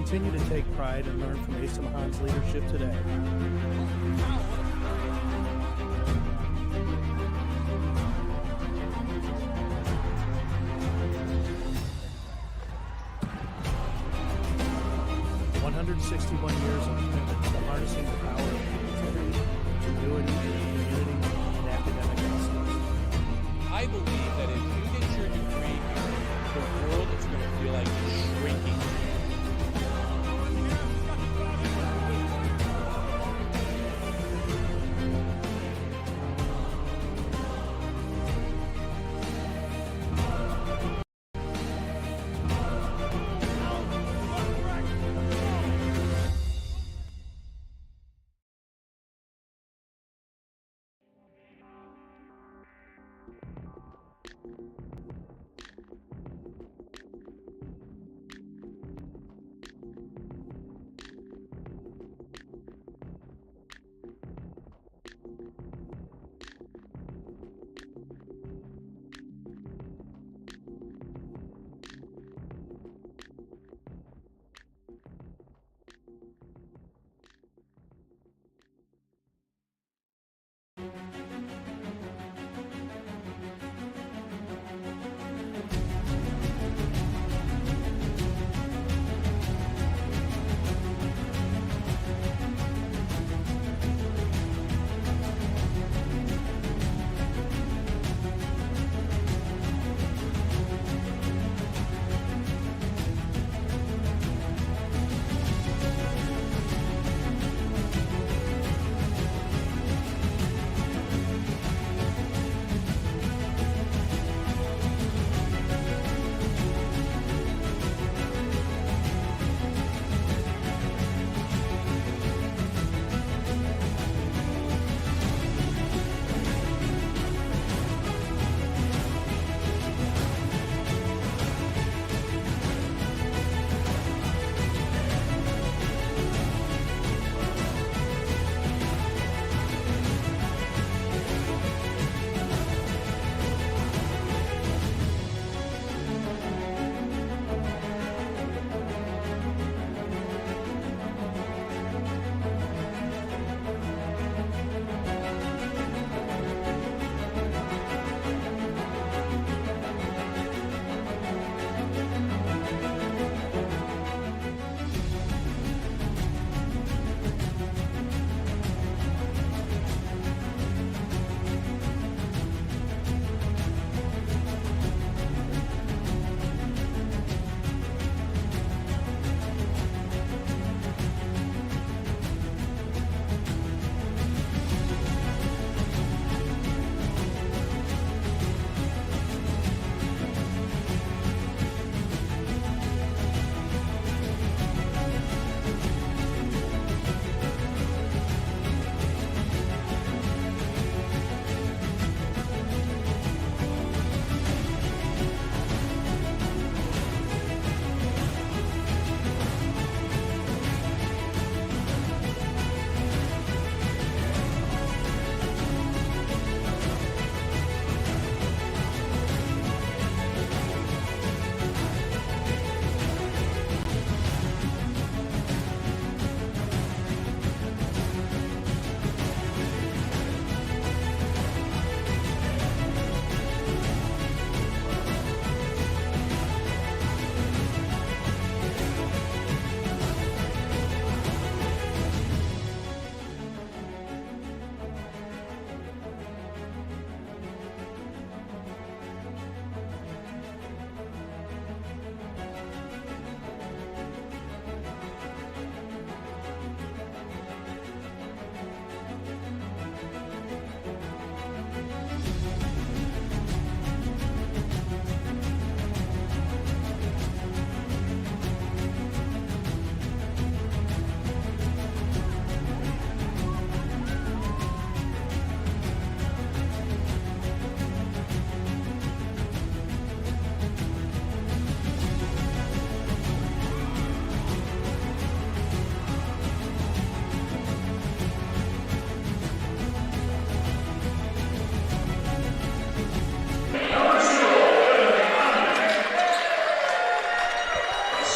Continue to take pride and learn from Asa Mahan's leadership today. Years of commitment to harnessing the power of creativity, ingenuity, community, and academic excellence. I believe that if you get your degree here, the world is going to feel like it's shrinking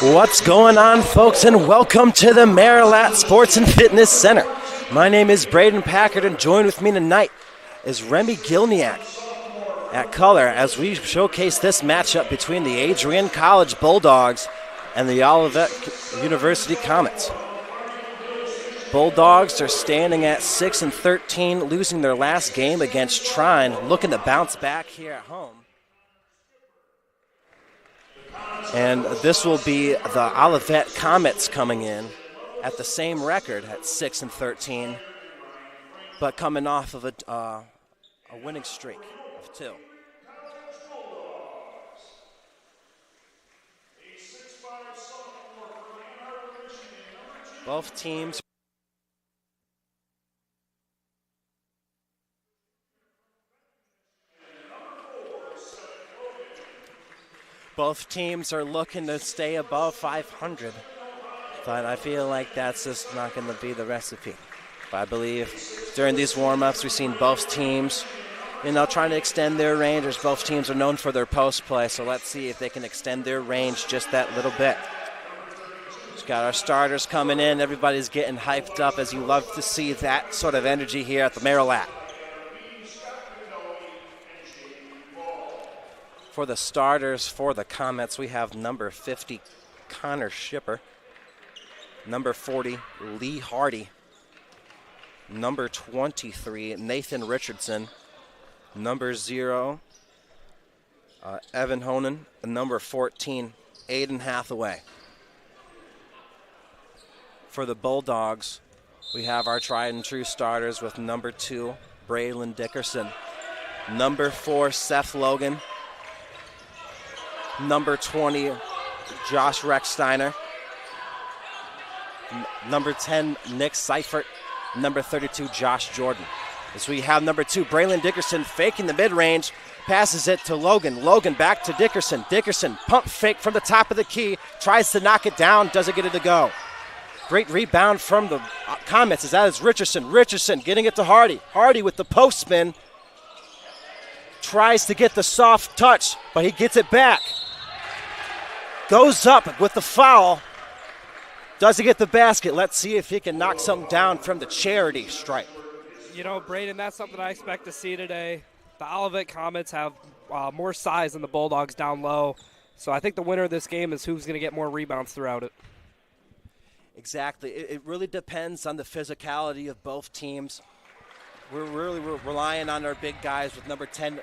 What's going on, folks, and welcome to the Marilat Sports and Fitness Center. My name is Braden Packard, and joined with me tonight is Remy Gilniak at color as we showcase this matchup between the Adrian College Bulldogs and the Olivet University Comets. Bulldogs are standing at 6-13, losing their last game against Trine, looking to bounce back here at home. And this will be the Olivet Comets coming in at the same record at 6-13, but coming off of a winning streak of 2. Both teams are looking to stay above 500, but I feel like that's just not going to be the recipe. But I believe during these warm-ups we've seen both teams, trying to extend their range, as both teams are known for their post play, so let's see if they can extend their range just that little bit. We've got our starters coming in. Everybody's getting hyped up, as you love to see that sort of energy here at the Marilat. For the starters for the Comets, we have number 50, Connor Shipper. Number 40, Lee Hardy. Number 23, Nathan Richardson. Number 0, Evan Honan. And number 14, Aiden Hathaway. For the Bulldogs, we have our tried and true starters with number 2, Braylon Dickerson. Number 4, Seth Logan. Number 20, Josh Recksteiner. Number 10, Nick Seifert. Number 32, Josh Jordan. As we have number 2, Braylon Dickerson faking the mid-range, passes it to Logan. Logan back to Dickerson. Dickerson pump fake from the top of the key, tries to knock it down, doesn't get it to go. Great rebound from the Comets as that is Richardson. Richardson getting it to Hardy. Hardy with the post spin. Tries to get the soft touch, but he gets it back. Goes up with the foul. Doesn't get the basket. Let's see if he can knock something down from the charity stripe. Braden, that's something I expect to see today. The Olivet Comets have more size than the Bulldogs down low. So I think the winner of this game is who's going to get more rebounds throughout it. Exactly. It really depends on the physicality of both teams. We're really relying on our big guys with number 10,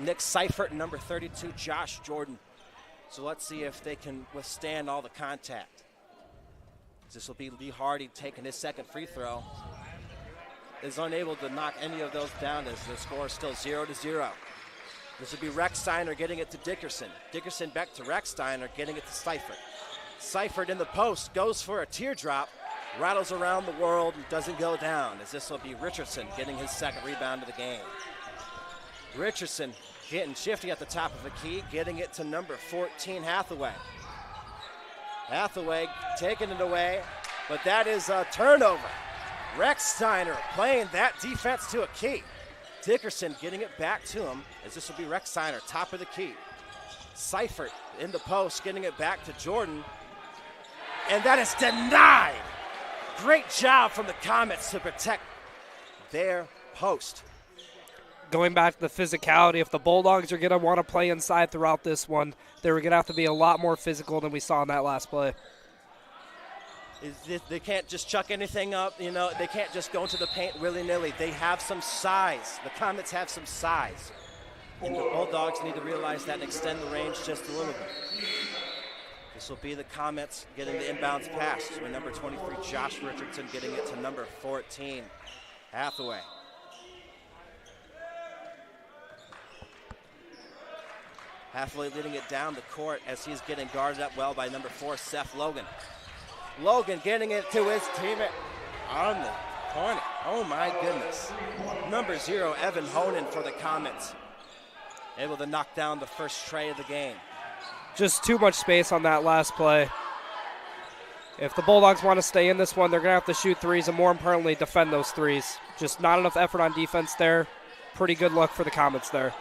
Nick Seifert, and number 32, Josh Jordan. So let's see if they can withstand all the contact. This will be Lee Hardy taking his second free throw. Is unable to knock any of those down as the score is still 0-0. This will be Recksteiner getting it to Dickerson. Dickerson back to Recksteiner, getting it to Seifert. Seifert in the post, goes for a teardrop, rattles around the world and doesn't go down, as this will be Richardson getting his second rebound of the game. Richardson getting shifty at the top of the key, getting it to number 14, Hathaway. Hathaway taking it away, but that is a turnover. Recksteiner playing that defense to a key. Dickerson getting it back to him, as this will be Recksteiner, top of the key. Seifert in the post, getting it back to Jordan, and that is denied. Great job from the Comets to protect their post. Going back to the physicality, if the Bulldogs are going to want to play inside throughout this one, they're going to have to be a lot more physical than we saw in that last play. They can't just chuck anything up, they can't just go into the paint willy-nilly. They have some size. The Comets have some size. And the Bulldogs need to realize that and extend the range just a little bit. This will be the Comets getting the inbounds pass with number 23, Josh Richardson, getting it to number 14, Hathaway. Hathaway leading it down the court as he's getting guarded up well by number 4, Seth Logan. Logan getting it to his teammate on the corner. Oh my goodness. Number 0, Evan Honan for the Comets. Able to knock down the first tray of the game. Just too much space on that last play. If the Bulldogs want to stay in this one, they're going to have to shoot threes and, more importantly, defend those threes. Just not enough effort on defense there. Pretty good luck for the Comets there.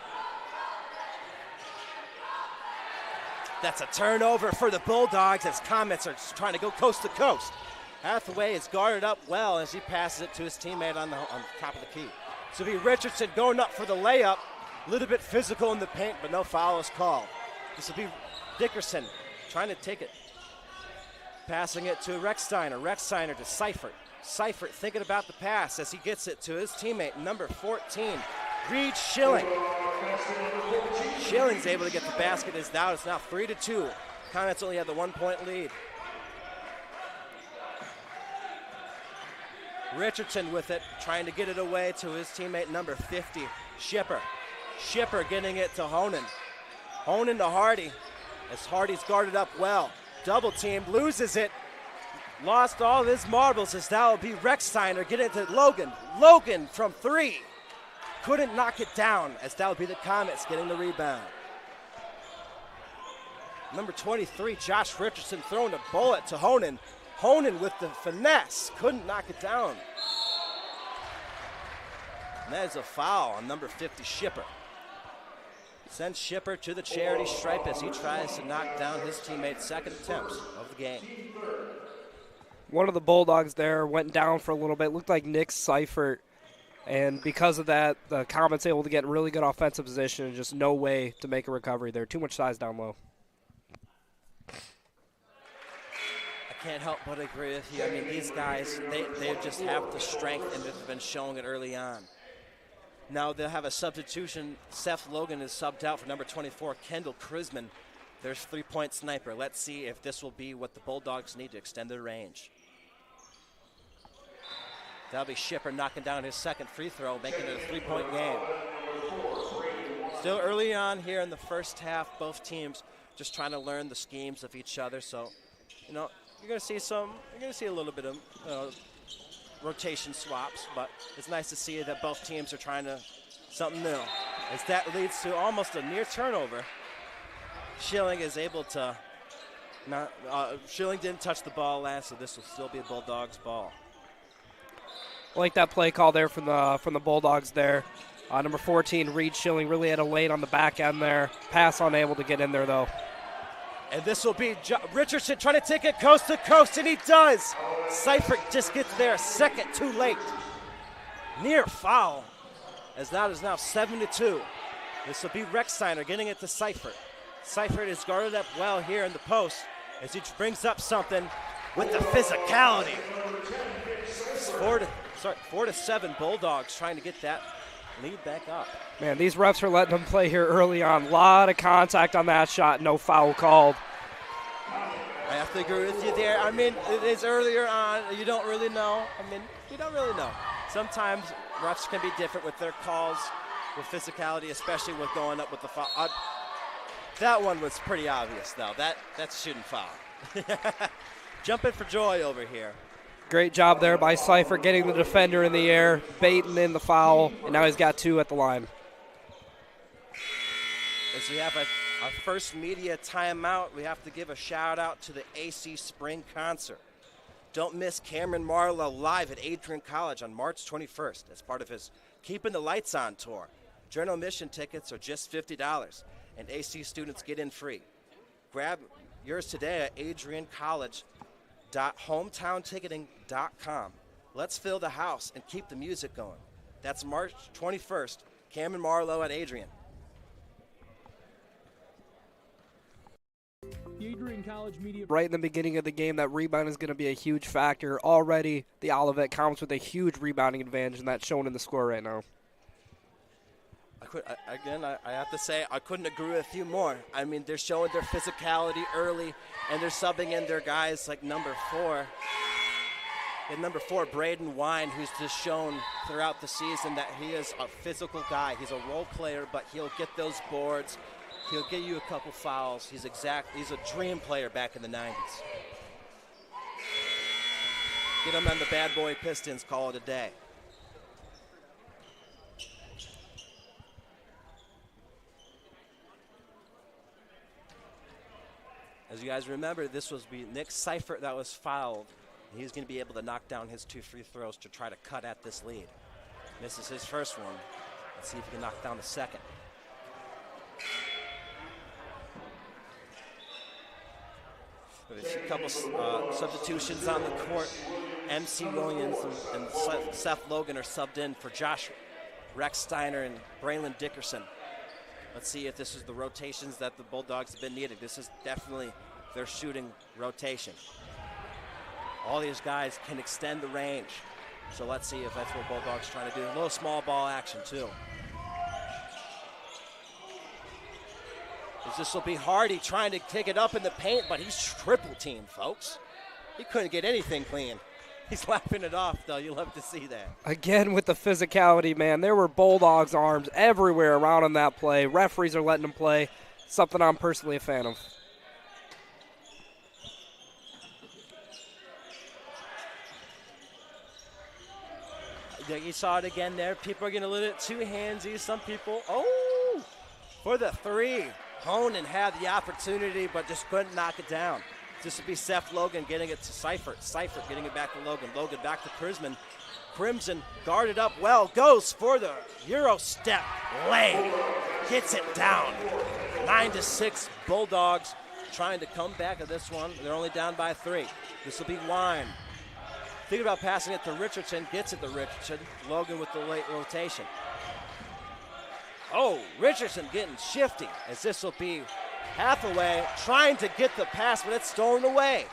That's a turnover for the Bulldogs as Comets are trying to go coast to coast. Hathaway is guarded up well as he passes it to his teammate on top of the key. So it'll be Richardson going up for the layup. A little bit physical in the paint, but no foul is called. This will be Dickerson trying to take it. Passing it to Rexsteiner. Rexsteiner to Seifert. Seifert thinking about the pass as he gets it to his teammate, number 14, Reed Schilling. Schilling's able to get the basket. It's now 3-2. Comets only have the 1-point lead. Richardson with it, trying to get it away to his teammate, number 50, Shipper. Shipper getting it to Honan. Honan to Hardy, as Hardy's guarded up well. Double team, loses it. Lost all of his marbles as that will be Rexsteiner getting it to Logan. Logan from 3. Couldn't knock it down as that would be the Comets getting the rebound. Number 23, Josh Richardson throwing a bullet to Honan. Honan with the finesse, couldn't knock it down. And that is a foul on number 50, Shipper. Sends Shipper to the charity stripe as he tries to knock down his teammate's second attempt of the game. One of the Bulldogs there went down for a little bit. Looked like Nick Seifert. And because of that, the Comets able to get in really good offensive position and just no way to make a recovery there. Too much size down low. I can't help but agree with you. I mean, these guys, they just have the strength and they've been showing it early on. Now they'll have a substitution. Seth Logan is subbed out for number 24, Kendall Krisman. There's 3-point sniper. Let's see if this will be what the Bulldogs need to extend their range. That'll be Shipper knocking down his second free throw, making it a 3-point game. Still early on here in the first half, both teams just trying to learn the schemes of each other. So, you know, you're going to see a little bit of rotation swaps, but it's nice to see that both teams are trying to something new. As that leads to almost a near turnover. Schilling is able to not. Schilling didn't touch the ball last, so this will still be a Bulldogs ball. I like that play call there from the Bulldogs there. Number 14, Reed Schilling, really had a lane on the back end there. Pass unable to get in there, though. And this will be Richardson trying to take it coast to coast, and he does. Seifert just gets there a second too late. Near foul, as that is now 7-2. This will be Rexsteiner getting it to Seifert. Seifert is guarded up well here in the post as he brings up something with the physicality. 4-7 Bulldogs trying to get that lead back up. Man, these refs are letting them play here early on. A lot of contact on that shot, no foul called. I have to agree with you there. I mean, it is earlier on. You don't really know. You don't really know. Sometimes refs can be different with their calls with physicality, especially with going up with the foul. That one was pretty obvious, though. That's a shooting foul. Jumping for joy over here. Great job there by Seifert getting the defender in the air, baiting in the foul, and now he's got 2 at the line. As we have our first media timeout, we have to give a shout-out to the AC Spring Concert. Don't miss Cameron Marlowe live at Adrian College on March 21st as part of his Keeping the Lights On tour. General admission tickets are just $50, and AC students get in free. Grab yours today at adriancollege.hometownticketing.com. Let's fill the house and keep the music going. That's March 21st, Cameron Marlowe at Adrian. The Adrian College Media. Right in the beginning of the game, that rebound is going to be a huge factor. Already, the Olivet comes with a huge rebounding advantage, and that's shown in the score right now. I have to say, I couldn't agree with you more. I mean, they're showing their physicality early, and they're subbing in their guys like number 4. And number 4, Braden Wine, who's just shown throughout the season that he is a physical guy. He's a role player, but he'll get those boards. He'll get you a couple fouls. He's a dream player back in the 90s. Get him on the Bad Boy Pistons, call it a day. As you guys remember, this was Nick Seifert that was fouled. He's going to be able to knock down his 2 free throws to try to cut at this lead. This is his first one. Let's see if he can knock down the second. But a couple substitutions on the court. MC Williams and Seth Logan are subbed in for Josh Rex-Steiner and Braylon Dickerson. Let's see if this is the rotations that the Bulldogs have been needing. This is definitely their shooting rotation. All these guys can extend the range. So let's see if that's what Bulldogs trying to do. A little small ball action too. This will be Hardy trying to kick it up in the paint, but he's triple teamed, folks. He couldn't get anything clean. He's laughing it off, though. You love to see that. Again with the physicality, man. There were Bulldogs arms everywhere around on that play. Referees are letting them play. Something I'm personally a fan of. You saw it again there. People are getting a little bit too handsy. Some people, for the three. Honan had the opportunity, but just couldn't knock it down. This would be Seth Logan getting it to Seifert. Seifert getting it back to Logan. Logan back to Crimson. Crimson guarded up well. Goes for the Euro step lay. Gets it down. 9-6 Bulldogs trying to come back at this one. They're only down by 3. This will be Wine. Thinking about passing it to Richardson. Gets it to Richardson. Logan with the late rotation. Richardson getting shifty as this will be Hathaway trying to get the pass, but it's stolen away.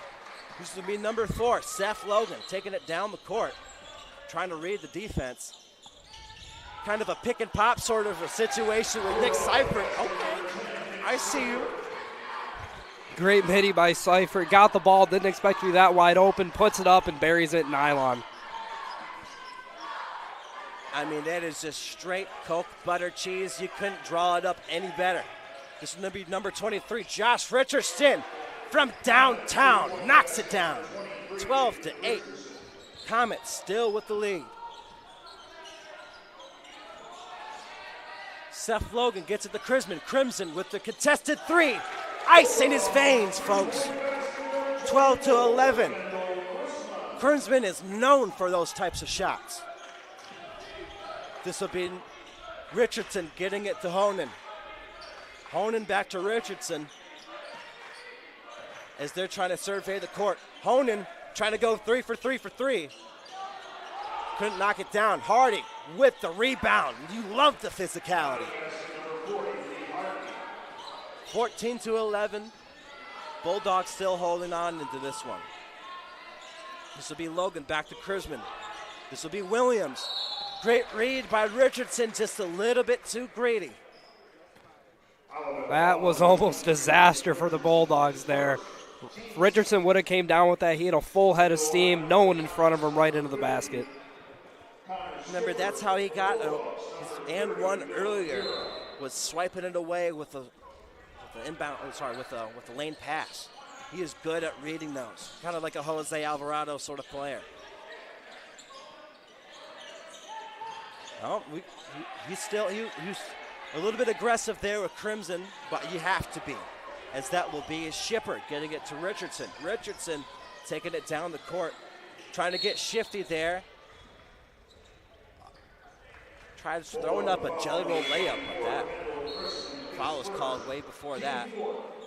This will be number 4, Seth Logan, taking it down the court, trying to read the defense. Kind of a pick and pop sort of a situation with Nick Seifert. Okay, I see you. Great midi by Seifert. Got the ball, didn't expect to be that wide open, puts it up and buries it in nylon. I mean, that is just straight Coke butter cheese. You couldn't draw it up any better. This is going to be number 23, Josh Richardson from downtown. Knocks it down. 12-8. Comets still with the lead. Seth Logan gets it to Crimson. Crimson with the contested 3. Ice in his veins, folks. 12-11. Crimson is known for those types of shots. This will be Richardson getting it to Honan. Honan back to Richardson as they're trying to survey the court. Honan trying to go 3 for 3 for 3. Couldn't knock it down. Hardy with the rebound. You love the physicality. 14-11. Bulldogs still holding on into this one. This will be Logan back to Crimson. This will be Williams. Great read by Richardson, just a little bit too greedy. That was almost disaster for the Bulldogs there. Richardson would have came down with that. He had a full head of steam, no one in front of him, right into the basket. Remember, that's how he got his and one earlier, was swiping it away with the inbound. With the lane pass. He is good at reading those, kind of like a Jose Alvarado sort of player. He's a little bit aggressive there with Crimson, but you have to be, as that will be his shipper getting it to Richardson. Richardson taking it down the court, trying to get shifty there. Tries throwing up a jelly roll layup, but that foul was called way before that.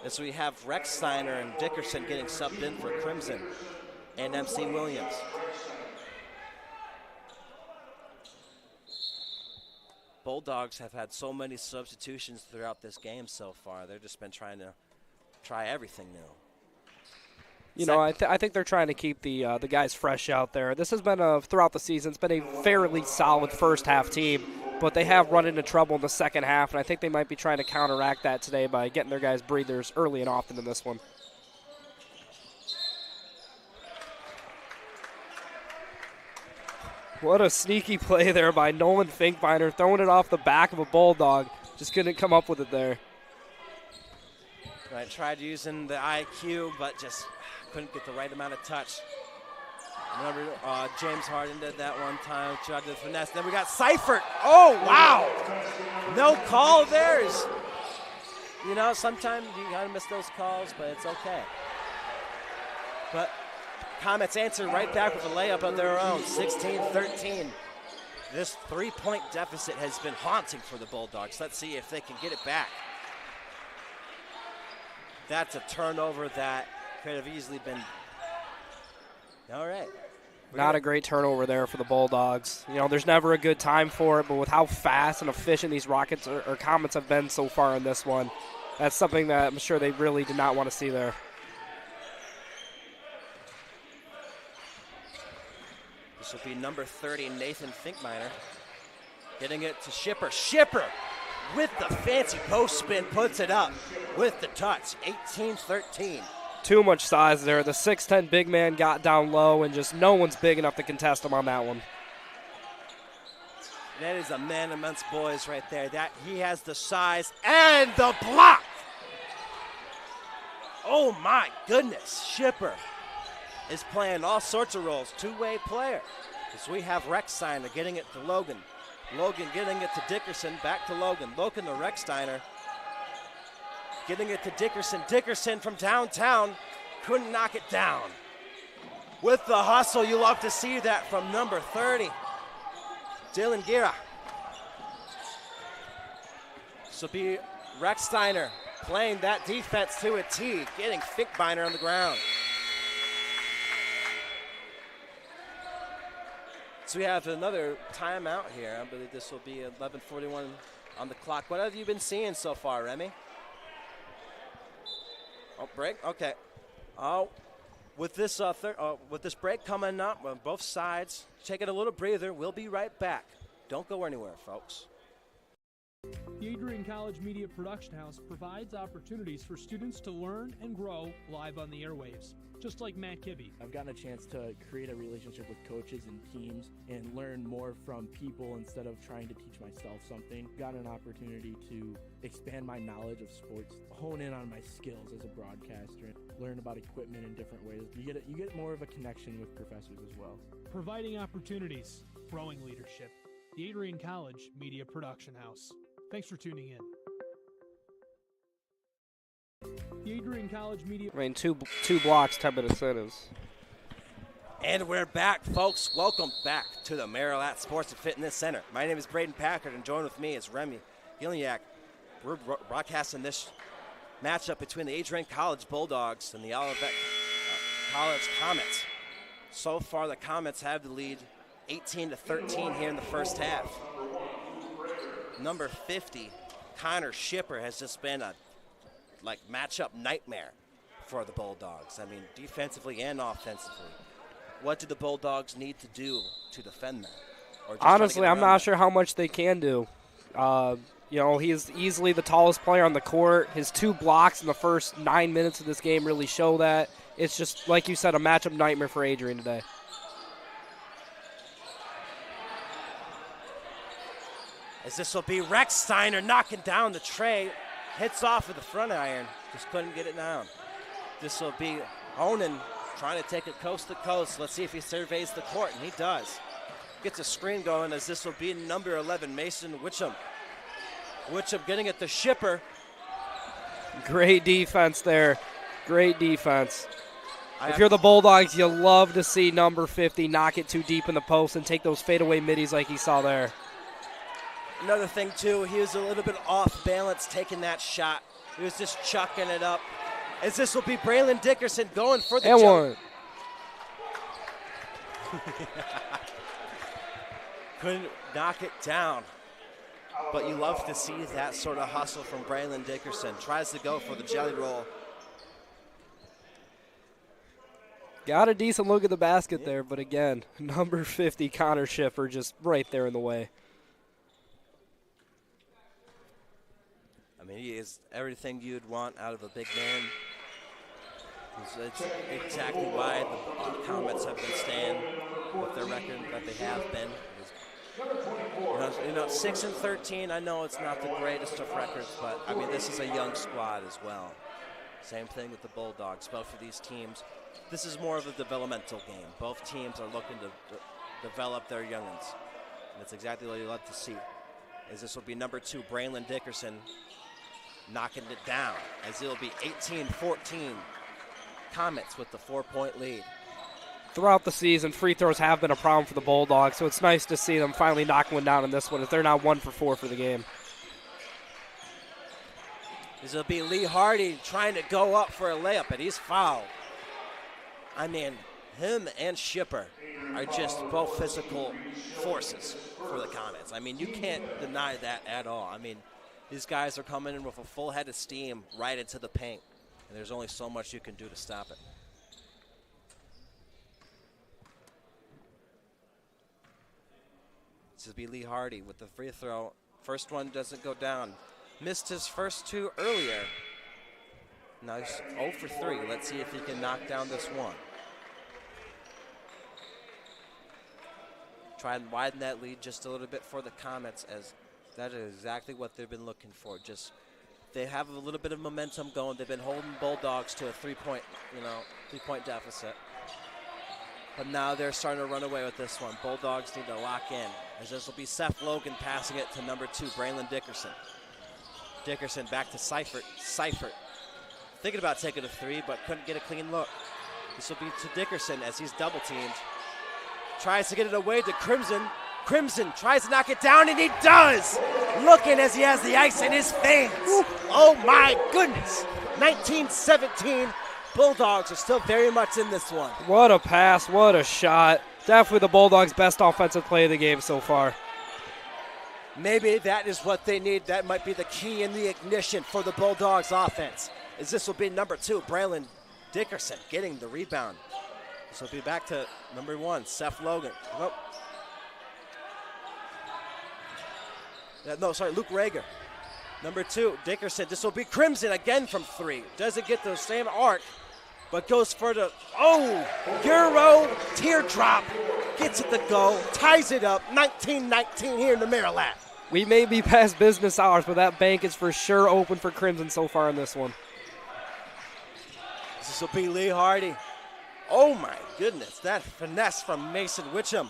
As we have Rex-Steiner and Dickerson getting subbed in for Crimson and MC Williams. Bulldogs have had so many substitutions throughout this game so far. They've just been trying to try everything new. You know, I think they're trying to keep the guys fresh out there. This has been throughout the season. It's been a fairly solid first half team, but they have run into trouble in the second half, and I think they might be trying to counteract that today by getting their guys breathers early and often in this one. What a sneaky play there by Nolan Finkbeiner, throwing it off the back of a Bulldog. Just couldn't come up with it there. I tried using the IQ, but just couldn't get the right amount of touch. Remember, James Harden did that one time, tried to finesse. Then we got Seifert. Oh, wow. No call there. You know, sometimes you got to miss those calls, but it's okay. But Comets answered right back with a layup of their own, 16-13. This three-point deficit has been haunting for the Bulldogs. Let's see if they can get it back. That's a turnover that could have easily been. All right. Not a great turnover there for the Bulldogs. You know, there's never a good time for it, but with how fast and efficient these Rockets or Comets have been so far in this one, that's something that I'm sure they really did not want to see there. This will be number 30, Nathan Finkminer. Getting it to Shipper. Shipper with the fancy post spin puts it up with the touch. 18-13. Too much size there. The 6'10 big man got down low, and just no one's big enough to contest him on that one. That is a man amongst boys right there. That he has the size and the block. Oh my goodness. Shipper is playing all sorts of roles. Two-way player. As we have Rechsteiner getting it to Logan. Logan getting it to Dickerson. Back to Logan. Logan to Rechsteiner. Getting it to Dickerson. Dickerson from downtown couldn't knock it down. With the hustle, you love to see that from number 30, Dylan Gira. This will be Rechsteiner playing that defense to a T, getting Finkbeiner on the ground. So we have another timeout here. I believe this will be 11:41 on the clock. What have you been seeing so far, Remy? Oh, break. Okay. Oh, with this break coming up on both sides, taking a little breather. We'll be right back. Don't go anywhere, folks. The Adrian College Media Production House provides opportunities for students to learn and grow live on the airwaves, just like Matt Kibbe. I've gotten a chance to create a relationship with coaches and teams and learn more from people instead of trying to teach myself something. Got an opportunity to expand my knowledge of sports, hone in on my skills as a broadcaster, learn about equipment in different ways. You get more of a connection with professors as well. Providing opportunities, growing leadership. The Adrian College Media Production House. Thanks for tuning in. The Adrian College Media. I mean, two blocks, 10 minute incentives. And we're back, folks. Welcome back to the Marilat Sports and Fitness Center. My name is Braden Packard, and joined with me is Remy Gilniak. We're broadcasting this matchup between the Adrian College Bulldogs and the Olivet College Comets. So far, the Comets have the lead 18-13 here in the first half. Number 50, Connor Shipper, has just been a matchup nightmare for the Bulldogs. I mean, defensively and offensively. What do the Bulldogs need to do to defend that? Or honestly, I'm not sure how much they can do. You know, he is easily the tallest player on the court. His 2 blocks in the first 9 minutes of this game really show that. It's just, like you said, a matchup nightmare for Adrian today. As this will be Rechsteiner knocking down the tray. Hits off of the front iron. Just couldn't get it down. This will be Onan trying to take it coast to coast. Let's see if he surveys the court, and he does. Gets a screen going as this will be number 11, Mason Witcham. Witcham getting it to Shipper. Great defense there. Great defense. If you're the Bulldogs, you love to see number 50 knock it too deep in the post and take those fadeaway middies like he saw there. Another thing, too, he was a little bit off balance taking that shot. He was just chucking it up. As this will be Braylon Dickerson going for the jump. Couldn't knock it down. But you love to see that sort of hustle from Braylon Dickerson. Tries to go for the jelly roll. Got a decent look at the basket there, but again, number 50, Connor Shipper, just right there in the way. I mean, he is everything you'd want out of a big man. It's exactly why the Comets have been staying with their record that they have been. You know, 6-13, I know it's not the greatest of records, but, I mean, this is a young squad as well. Same thing with the Bulldogs. Both of these teams, this is more of a developmental game. Both teams are looking to develop their youngins. And that's exactly what you love to see. As this will be number 2, Braylon Dickerson, knocking it down, as it'll be 18-14. Comets with the 4-point lead. Throughout the season, free throws have been a problem for the Bulldogs, so it's nice to see them finally knock one down in this one, as they're now 1 for 4 for the game. This will be Lee Hardy trying to go up for a layup, and he's fouled I mean, him and Shipper are just both physical forces for the Comets. I mean, you can't deny that at all. I mean, these guys are coming in with a full head of steam right into the paint, and there's only so much you can do to stop it. This will be Lee Hardy with the free throw. First one doesn't go down. Missed his first two earlier. Now he's 0 for 3. Let's see if he can knock down this one. Try and widen that lead just a little bit for the Comets, as that is exactly what they've been looking for. Just they have a little bit of momentum going. They've been holding Bulldogs to a three-point deficit. But now they're starting to run away with this one. Bulldogs need to lock in, as this will be Seth Logan passing it to number 2, Braylon Dickerson. Dickerson back to Seifert. Seifert thinking about taking a three, but couldn't get a clean look. This will be to Dickerson as he's double teamed. Tries to get it away to Crimson. Crimson tries to knock it down, and he does! Looking as he has the ice in his veins. Oh my goodness! 19-17. Bulldogs are still very much in this one. What a pass, what a shot. Definitely the Bulldogs' best offensive play of the game so far. Maybe that is what they need. That might be the key in the ignition for the Bulldogs offense. As this will be number 2, Braylon Dickerson, getting the rebound. This will be back to number 1, Seth Logan. Nope. Luke Rager. Number 2, Dickerson. This will be Crimson again from 3. Doesn't get the same arc, but goes for the, Euro teardrop. Gets it to go, ties it up, 19-19 here in the Maryland. We may be past business hours, but that bank is for sure open for Crimson so far in this one. This will be Lee Hardy. Oh my goodness, that finesse from Mason Witcham.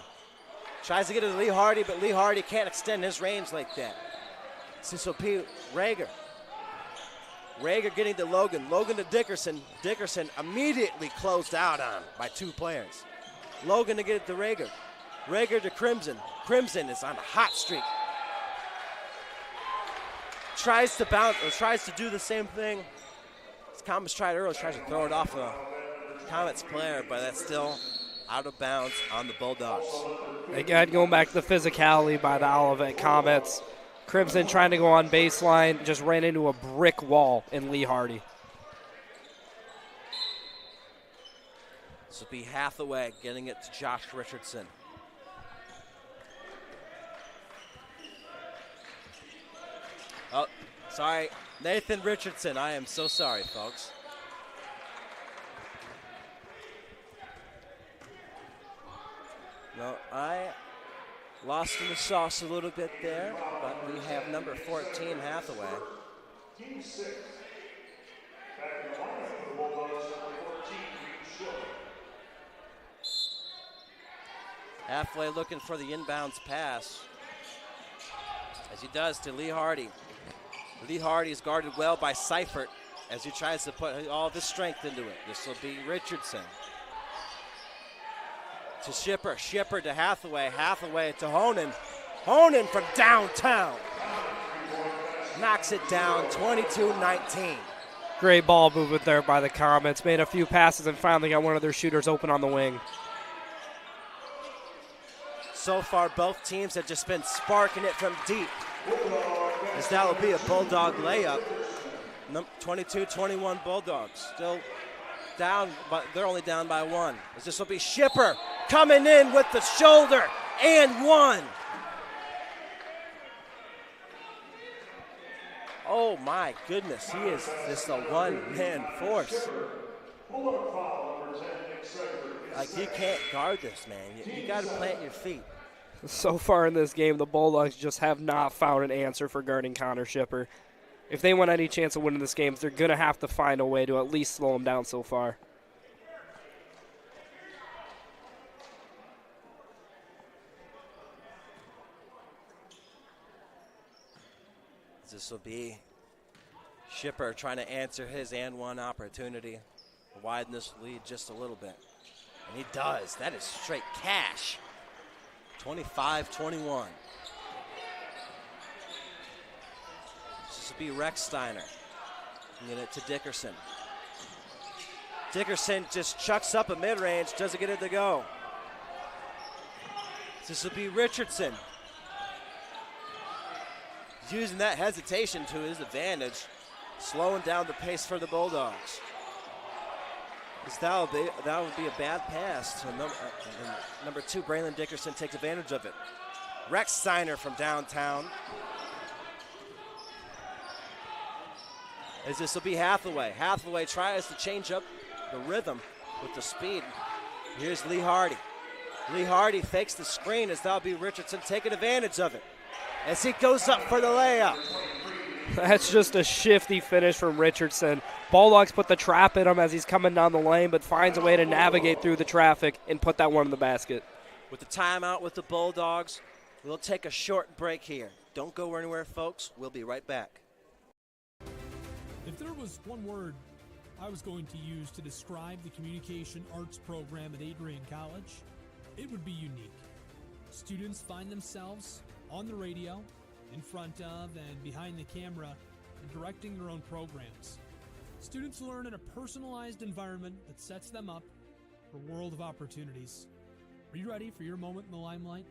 Tries to get it to Lee Hardy, but Lee Hardy can't extend his range like that. This will be Rager. Rager getting to Logan. Logan to Dickerson. Dickerson immediately closed out on by 2 players. Logan to get it to Rager. Rager to Crimson. Crimson is on a hot streak. Tries to bounce, or tries to do the same thing. As Comets tried earlier, tries to throw it off a Comets player, but that's still out of bounds on the Bulldogs. Again, going back to the physicality by the Olivet Comets. Crimson trying to go on baseline, just ran into a brick wall in Lee Hardy. This will be Hathaway getting it to Josh Richardson. Oh, sorry. Nathan Richardson. I am so sorry, folks. No, I lost in the sauce a little bit there, but we have number 14, Hathaway. Team 6. Back in the lineup for the Bulldogs, number 14, Schiller. Hathaway looking for the inbounds pass, as he does to Lee Hardy. Lee Hardy is guarded well by Seifert as he tries to put all of his strength into it. This will be Richardson. To Shipper. Shipper to Hathaway. Hathaway to Honan. Honan from downtown. Knocks it down, 22-19. Great ball movement there by the Comets. Made a few passes and finally got one of their shooters open on the wing. So far, both teams have just been sparking it from deep. As that will be a Bulldog layup. 22-21 Bulldogs. Still down, but they're only down by 1. As this will be Shipper coming in with the shoulder and 1. Oh my goodness, he is just a one-man force. Like, you can't guard this, man. You got to plant your feet. So far in this game, the Bulldogs just have not found an answer for guarding Connor Shipper. If they want any chance of winning this game, they're going to have to find a way to at least slow him down so far. This will be Shipper trying to answer his and 1 opportunity, widen this lead just a little bit. And he does. That is straight cash. 25-21. This will be Rex Steiner. Get it to Dickerson. Dickerson just chucks up a mid-range, doesn't get it to go. This will be Richardson. He's using that hesitation to his advantage, slowing down the pace for the Bulldogs. That would be a bad pass. So number 2, Braylon Dickerson takes advantage of it. Rex Steiner from downtown. As this will be Hathaway. Hathaway tries to change up the rhythm with the speed. Here's Lee Hardy. Lee Hardy fakes the screen as that'll be Richardson taking advantage of it as he goes up for the layup. That's just a shifty finish from Richardson. Bulldogs put the trap in him as he's coming down the lane, but finds a way to navigate through the traffic and put that one in the basket. With the timeout with the Bulldogs, we'll take a short break here. Don't go anywhere, folks. We'll be right back. If there was one word I was going to use to describe the communication arts program at Adrian College, it would be unique. Students find themselves on the radio, in front of and behind the camera, and directing their own programs. Students learn in a personalized environment that sets them up for a world of opportunities. Are you ready for your moment in the limelight?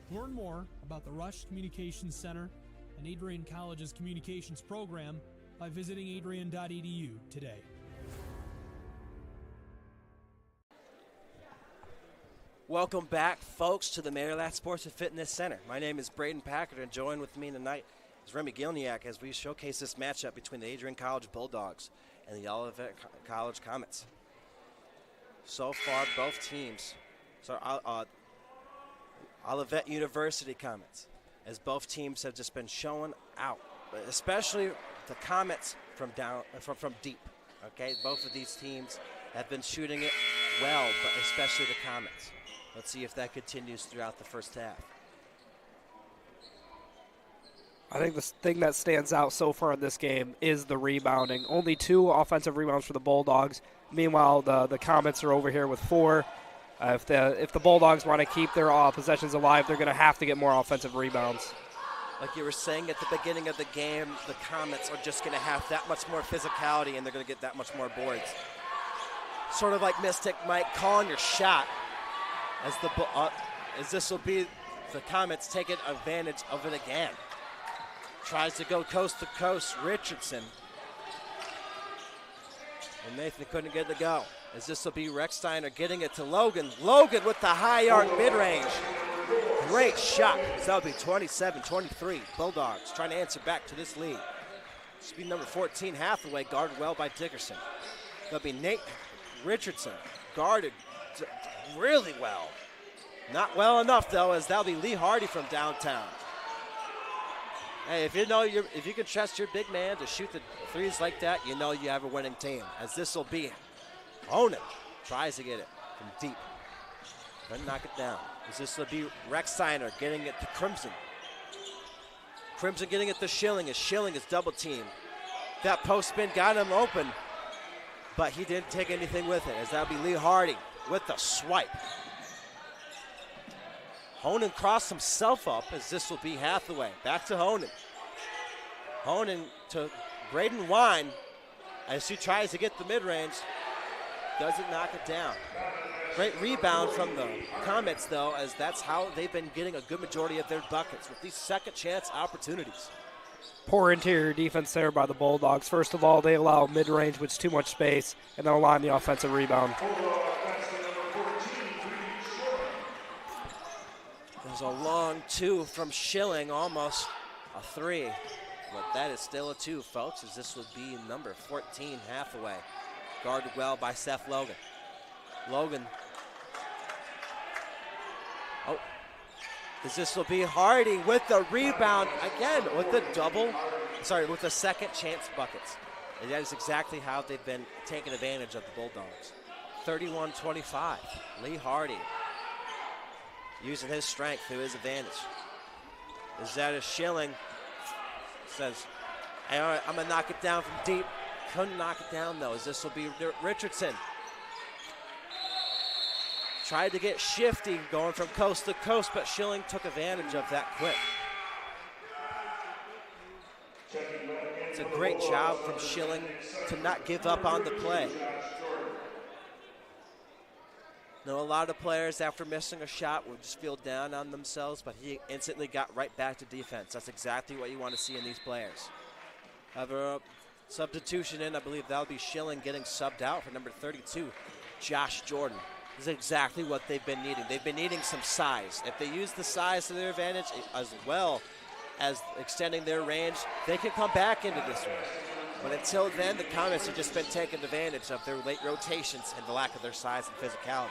Learn more about the Rush Communications Center and Adrian College's communications program by visiting adrian.edu today. Welcome back, folks, to the Maryland Sports and Fitness Center. My name is Braden Packard, and joined with me tonight is Remy Gilniak as we showcase this matchup between the Adrian College Bulldogs and the Olivet College Comets. So far, both teams, Olivet University Comets, as both teams have just been showing out, especially the Comets from deep. Okay, both of these teams have been shooting it well, but especially the Comets. Let's see if that continues throughout the first half. I think the thing that stands out so far in this game is the rebounding. Only 2 offensive rebounds for the Bulldogs. Meanwhile, the Comets are over here with 4. If the Bulldogs want to keep their possessions alive, they're going to have to get more offensive rebounds. Like you were saying at the beginning of the game, the Comets are just going to have that much more physicality, and they're going to get that much more boards. Sort of like Mystic Mike calling your shot, as this will be the Comets taking advantage of it again. Tries to go coast to coast, Richardson. And Nathan couldn't get it to go. As this will be Rex Steiner getting it to Logan. Logan with the high arc mid-range. Great shot. So that'll be 27-23. Bulldogs trying to answer back to this lead. This will be number 14, Hathaway, guarded well by Dickerson. That'll be Nate Richardson, guarded really well. Not well enough, though, as that'll be Lee Hardy from downtown. Hey, if you can trust your big man to shoot the threes like that, you know you have a winning team. As this will be Onan tries to get it from deep, but knock it down. As this will be Rex Steiner getting it to Crimson. Crimson getting it to Schilling as Schilling is double teamed. That post spin got him open, but he didn't take anything with it. As that'll be Lee Hardy with the swipe. Honan crossed himself up as this will be Hathaway. Back to Honan. Honan to Braden Wine as he tries to get the mid-range. Doesn't knock it down. Great rebound from the Comets, though, as that's how they've been getting a good majority of their buckets with these second chance opportunities. Poor interior defense there by the Bulldogs. First of all, they allow mid-range, which is too much space, and then allow the offensive rebound. There's a long 2 from Schilling, almost a 3. But that is still a 2, folks, as this would be number 14, Hathaway. Guarded well by Seth Logan. Logan. Oh, as this will be Hardy with the rebound, again, with the second chance buckets. And that is exactly how they've been taking advantage of the Bulldogs. 31-25, Lee Hardy. Using his strength to his advantage. As that is Schilling says, hey, all right, I'm going to knock it down from deep. Couldn't knock it down, though, as this will be Richardson. Tried to get shifty going from coast to coast, but Schilling took advantage of that quick. It's a great job from Schilling to not give up on the play. A lot of players after missing a shot will just feel down on themselves, but he instantly got right back to defense. That's exactly what you want to see in these players. Have a substitution in. I believe that'll be Schilling getting subbed out for number 32, Josh Jordan. This is exactly what they've been needing. They've been needing some size. If they use the size to their advantage as well as extending their range, they can come back into this one. But until then, the Comets have just been taking advantage of their late rotations and the lack of their size and physicality.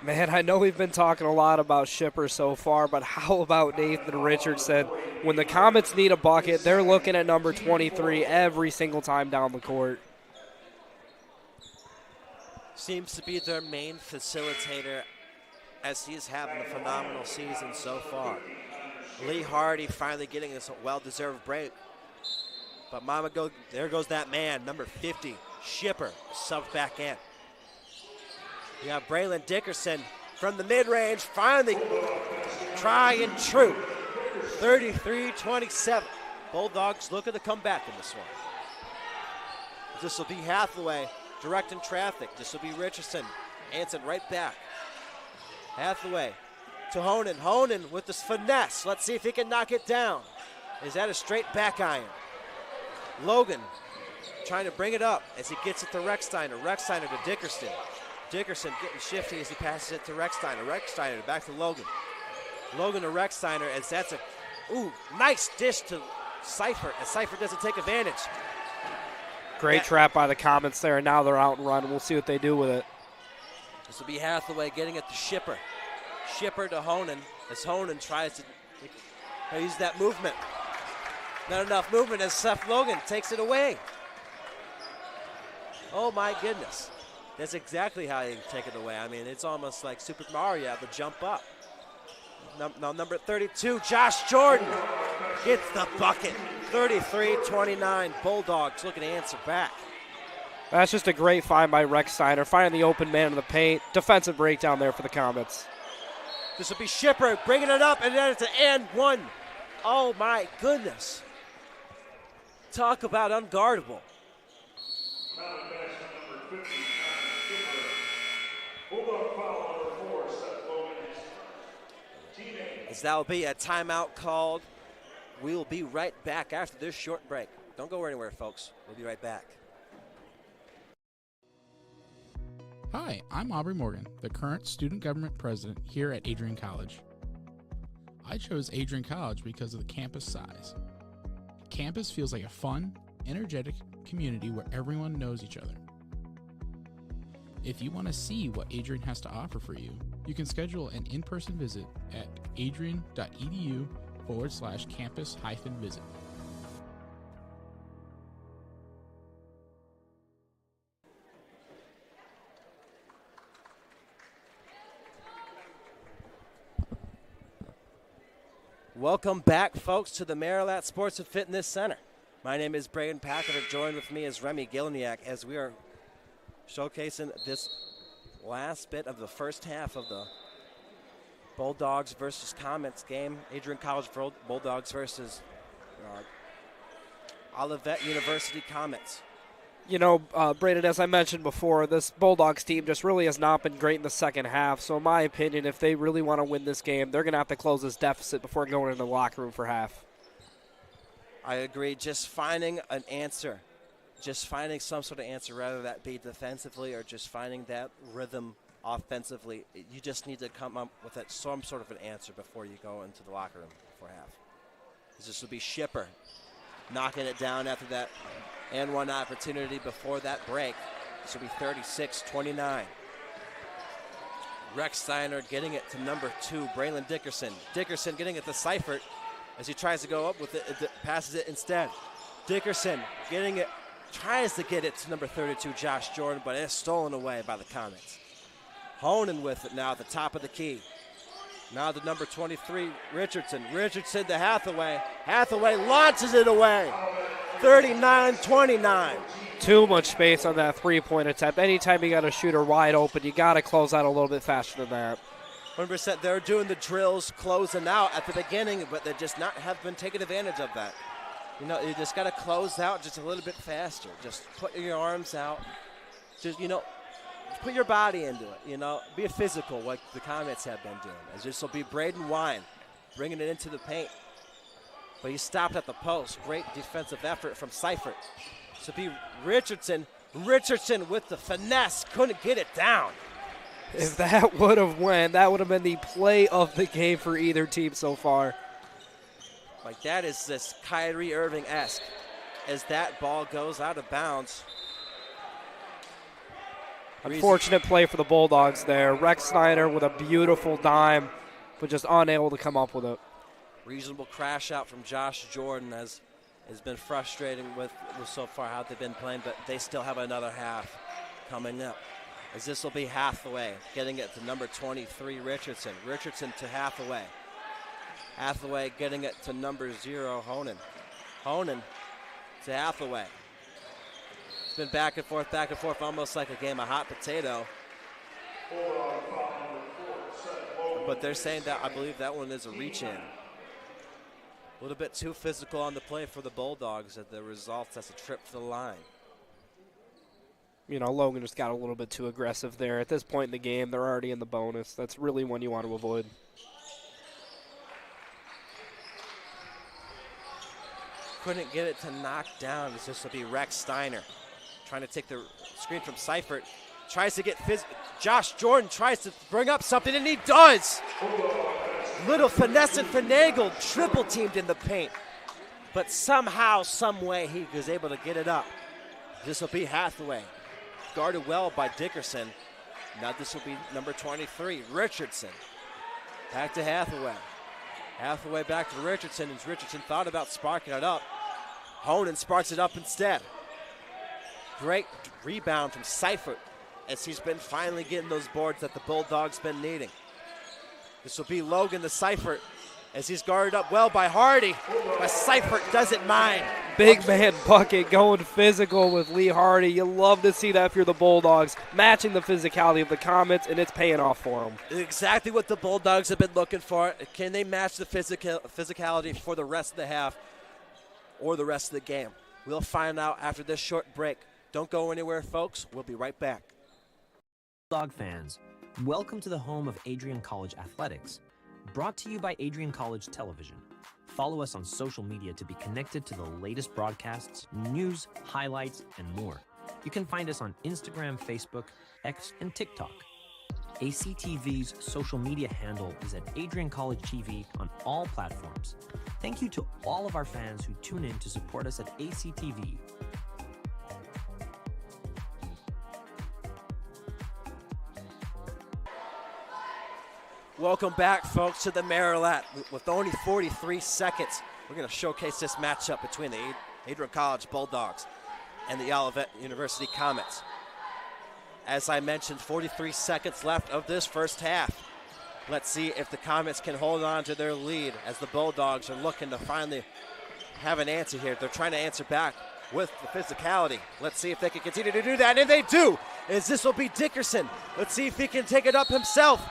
Man, I know we've been talking a lot about Shipper so far, but how about Nathan Richardson? When the Comets need a bucket, they're looking at number 23 every single time down the court. Seems to be their main facilitator as he's having a phenomenal season so far. Lee Hardy finally getting this well-deserved break. But there goes that man, number 50, Shipper, subbed back in. You got Braylon Dickerson from the mid-range, finally try and true. 33-27. Bulldogs looking to come back in this one. This will be Hathaway directing traffic. This will be Richardson. Anson right back. Hathaway to Honan. Honan with this finesse. Let's see if he can knock it down. Is that a straight back iron? Logan trying to bring it up as he gets it to Rechsteiner. Rechsteiner to Dickerson. Dickerson getting shifty as he passes it to Rechsteiner. Rechsteiner back to Logan. Logan to Rechsteiner as that's a nice dish to Seifert as Seifert doesn't take advantage. Great trap by the Comets there, and now they're out and run. We'll see what they do with it. This will be Hathaway getting it to Shipper. Shipper to Honan as Honan tries to use that movement. Not enough movement as Seth Logan takes it away. Oh my goodness. That's exactly how you take it away. I mean, it's almost like Super Mario at the jump up. Now number 32, Josh Jordan gets the bucket. 33-29, Bulldogs looking to answer back. That's just a great find by Rechsteiner, finding the open man in the paint. Defensive breakdown there for the Comets. This will be Shipper bringing it up, and then it's an and one. Oh my goodness. Talk about unguardable. As that will be a timeout called. We will be right back after this short break. Don't go anywhere, folks. We'll be right back. Hi, I'm Aubrey Morgan, the current student government president here at Adrian College. I chose Adrian College because of the campus size. Campus feels like a fun, energetic community where everyone knows each other. If you want to see what Adrian has to offer for you, you can schedule an in-person visit at adrian.edu/campus-visit. Welcome back, folks, to the Marilat Sports and Fitness Center. My name is Braden Packard. Joined with me is Remy Gilniak as we are showcasing this last bit of the first half of the Bulldogs versus Comets game. Adrian College Bulldogs versus Olivet University Comets. You know, Braden, as I mentioned before, this Bulldogs team just really has not been great in the second half. So in my opinion, if they really want to win this game, they're going to have to close this deficit before going into the locker room for half. I agree. Just finding an answer. Just finding some sort of answer, whether that be defensively or just finding that rhythm offensively. You just need to come up with some sort of an answer before you go into the locker room for half. This will be Shipper knocking it down after that and one opportunity before that break. This will be 36-29. Rechsteiner getting it to number 2, Braylon Dickerson. Dickerson getting it to Seifert as he tries to go up with it, passes it instead. Dickerson getting it, tries to get it to number 32, Josh Jordan, but it's stolen away by the Comets. Honan with it now at the top of the key. Now to number 23, Richardson. Richardson to Hathaway. Hathaway launches it away. 39-29. Too much space on that three-point attempt. Anytime you got a shooter wide open, you got to close out a little bit faster than that. 100%. They're doing the drills closing out at the beginning, but they just have been taking advantage of that. You know, you just got to close out just a little bit faster. Just put your arms out. Just, you know, put your body into it, you know. Be a physical, like the Comets have been doing. As this will be Braden Wine bringing it into the paint. But he stopped at the post. Great defensive effort from Seifert. So be Richardson. Richardson with the finesse. Couldn't get it down. If that would have went, that would have been the play of the game for either team so far. Like, that is this Kyrie Irving-esque as that ball goes out of bounds. Unfortunate play for the Bulldogs there. Rex Snyder with a beautiful dime, but just unable to come up with it. Reasonable crash out from Josh Jordan has been frustrating with so far how they've been playing, but they still have another half coming up. As this will be Hathaway getting it to number 23, Richardson. Richardson to Hathaway. Hathaway getting it to number 0, Honan. Honan to Hathaway. It's been back and forth, almost like a game of hot potato. But they're saying that, I believe that one is a reach-in. A little bit too physical on the play for the Bulldogs. At the result, that's a trip to the line. You know, Logan just got a little bit too aggressive there. At this point in the game, they're already in the bonus. That's really one you want to avoid. Couldn't get it to knock down. This will be Rex Steiner trying to take the screen from Seifert. Tries to get Josh Jordan tries to bring up something, and he does. Little finesse and finagle, triple teamed in the paint. But somehow, some way, he was able to get it up. This will be Hathaway. Guarded well by Dickerson. Now this will be number 23, Richardson. Back to Hathaway. Hathaway back to Richardson, as Richardson thought about sparking it up. Honan sparks it up instead. Great rebound from Seifert, as he's been finally getting those boards that the Bulldogs been needing. This will be Logan to Seifert, as he's guarded up well by Hardy, but Seifert doesn't mind. Big man bucket going physical with Lee Hardy. You love to see that if you're the Bulldogs, matching the physicality of the Comets, and it's paying off for them. Exactly what the Bulldogs have been looking for. Can they match the physicality for the rest of the half or the rest of the game? We'll find out after this short break. Don't go anywhere, folks. We'll be right back. Bulldog fans, welcome to the home of Adrian College Athletics. Brought to you by Adrian College Television. Follow us on social media to be connected to the latest broadcasts, news, highlights, and more. You can find us on Instagram, Facebook, X, and TikTok. ACTV's social media handle is at Adrian College TV on all platforms. Thank you to all of our fans who tune in to support us at ACTV. Welcome back, folks, to the Marilat. With only 43 seconds, we're going to showcase this matchup between the Adrian College Bulldogs and the Olivet University Comets. As I mentioned, 43 seconds left of this first half. Let's see if the Comets can hold on to their lead as the Bulldogs are looking to finally have an answer here. They're trying to answer back with the physicality. Let's see if they can continue to do that, and they do, as this will be Dickerson. Let's see if he can take it up himself.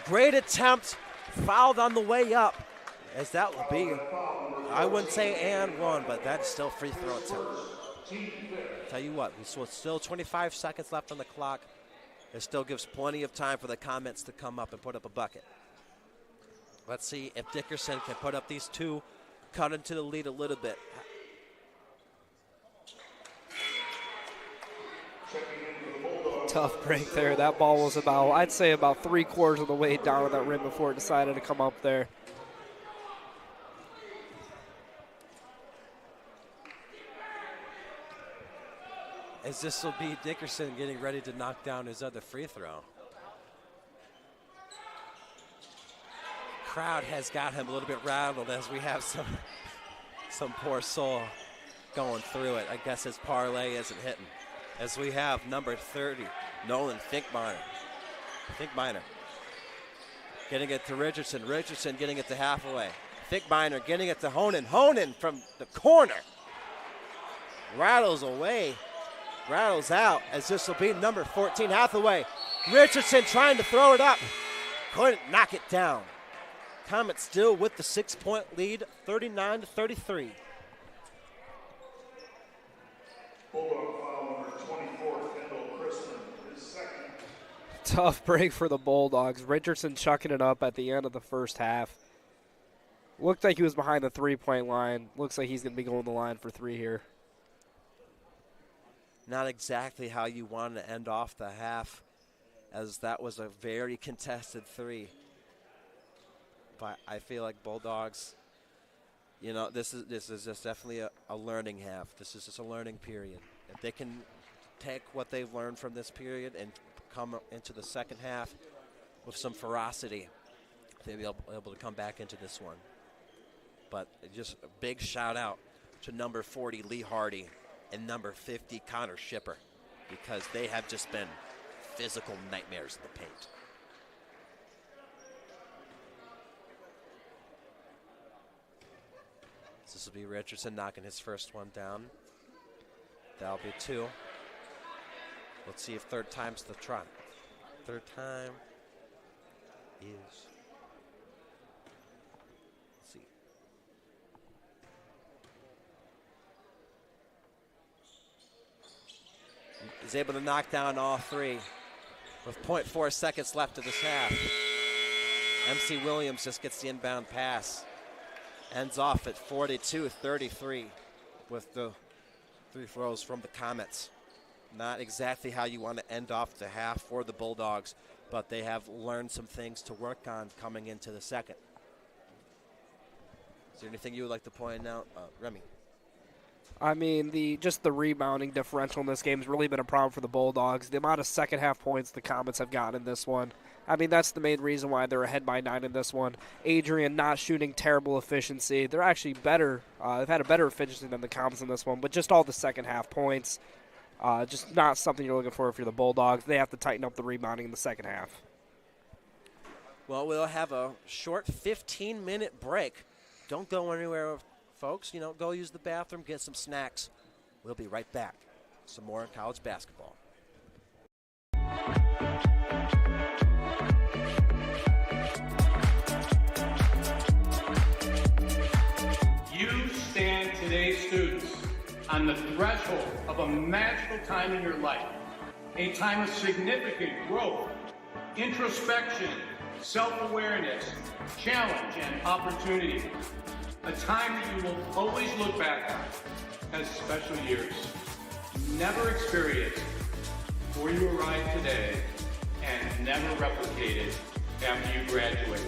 Great attempt, fouled on the way up, as that will be, I wouldn't say and one, but that's still free throw attempt. Tell you what, still 25 seconds left on the clock. It still gives plenty of time for the Comets to come up and put up a bucket. Let's see if Dickerson can put up these two, cut into the lead a little bit. Tough break there. That ball was about, I'd say about 3/4 of the way down to that rim before it decided to come up there. As this will be Dickerson getting ready to knock down his other free throw. Crowd has got him a little bit rattled as we have some poor soul going through it. I guess his parlay isn't hitting. As we have number 30, Nolan Finkminer. Getting it to Richardson. Richardson getting it to Hathaway. Finkminer getting it to Honan. Honan from the corner. Rattles away. Rattles out, as this will be number 14, Hathaway. Richardson trying to throw it up. Couldn't knock it down. Comets still with the 6-point lead, 39-33. Bulldog foul number 24, Kendall Crispin, his second. Tough break for the Bulldogs. Richardson chucking it up at the end of the first half. Looked like he was behind the 3-point line. Looks like he's going to be going to the line for 3 here. Not exactly how you wanted to end off the half, as that was a very contested 3. But I feel like Bulldogs, you know, this is just definitely a learning half. This is just a learning period. If they can take what they've learned from this period and come into the second half with some ferocity, they'll be able to come back into this one. But just a big shout out to number 40, Lee Hardy, and number 50, Connor Shipper, because they have just been physical nightmares in the paint. This will be Richardson knocking his first one down. That'll be 2. Let's see if third time's the trot. Third time is, let's see. He's able to knock down all 3 with 0.4 seconds left of this half. MC Williams just gets the inbound pass. Ends off at 42-33 with the 3 throws from the Comets. Not exactly how you want to end off the half for the Bulldogs, but they have learned some things to work on coming into the second. Is there anything you would like to point out, Remy? I mean, the rebounding differential in this game has really been a problem for the Bulldogs. The amount of second half points the Comets have gotten in this one, I mean, that's the main reason why they're ahead by 9 in this one. Adrian not shooting terrible efficiency. They're actually better. They've had a better efficiency than the Comets in this one, but just all the second half points, just not something you're looking for if you're the Bulldogs. They have to tighten up the rebounding in the second half. Well, we'll have a short 15-minute break. Don't go anywhere, folks. You know, go use the bathroom, get some snacks. We'll be right back. Some more college basketball. You stand today, students, on the threshold of a magical time in your life, a time of significant growth, introspection, self-awareness, challenge, and opportunity. A time that you will always look back on as special years. Never experienced before you arrive today and never replicated after you graduate.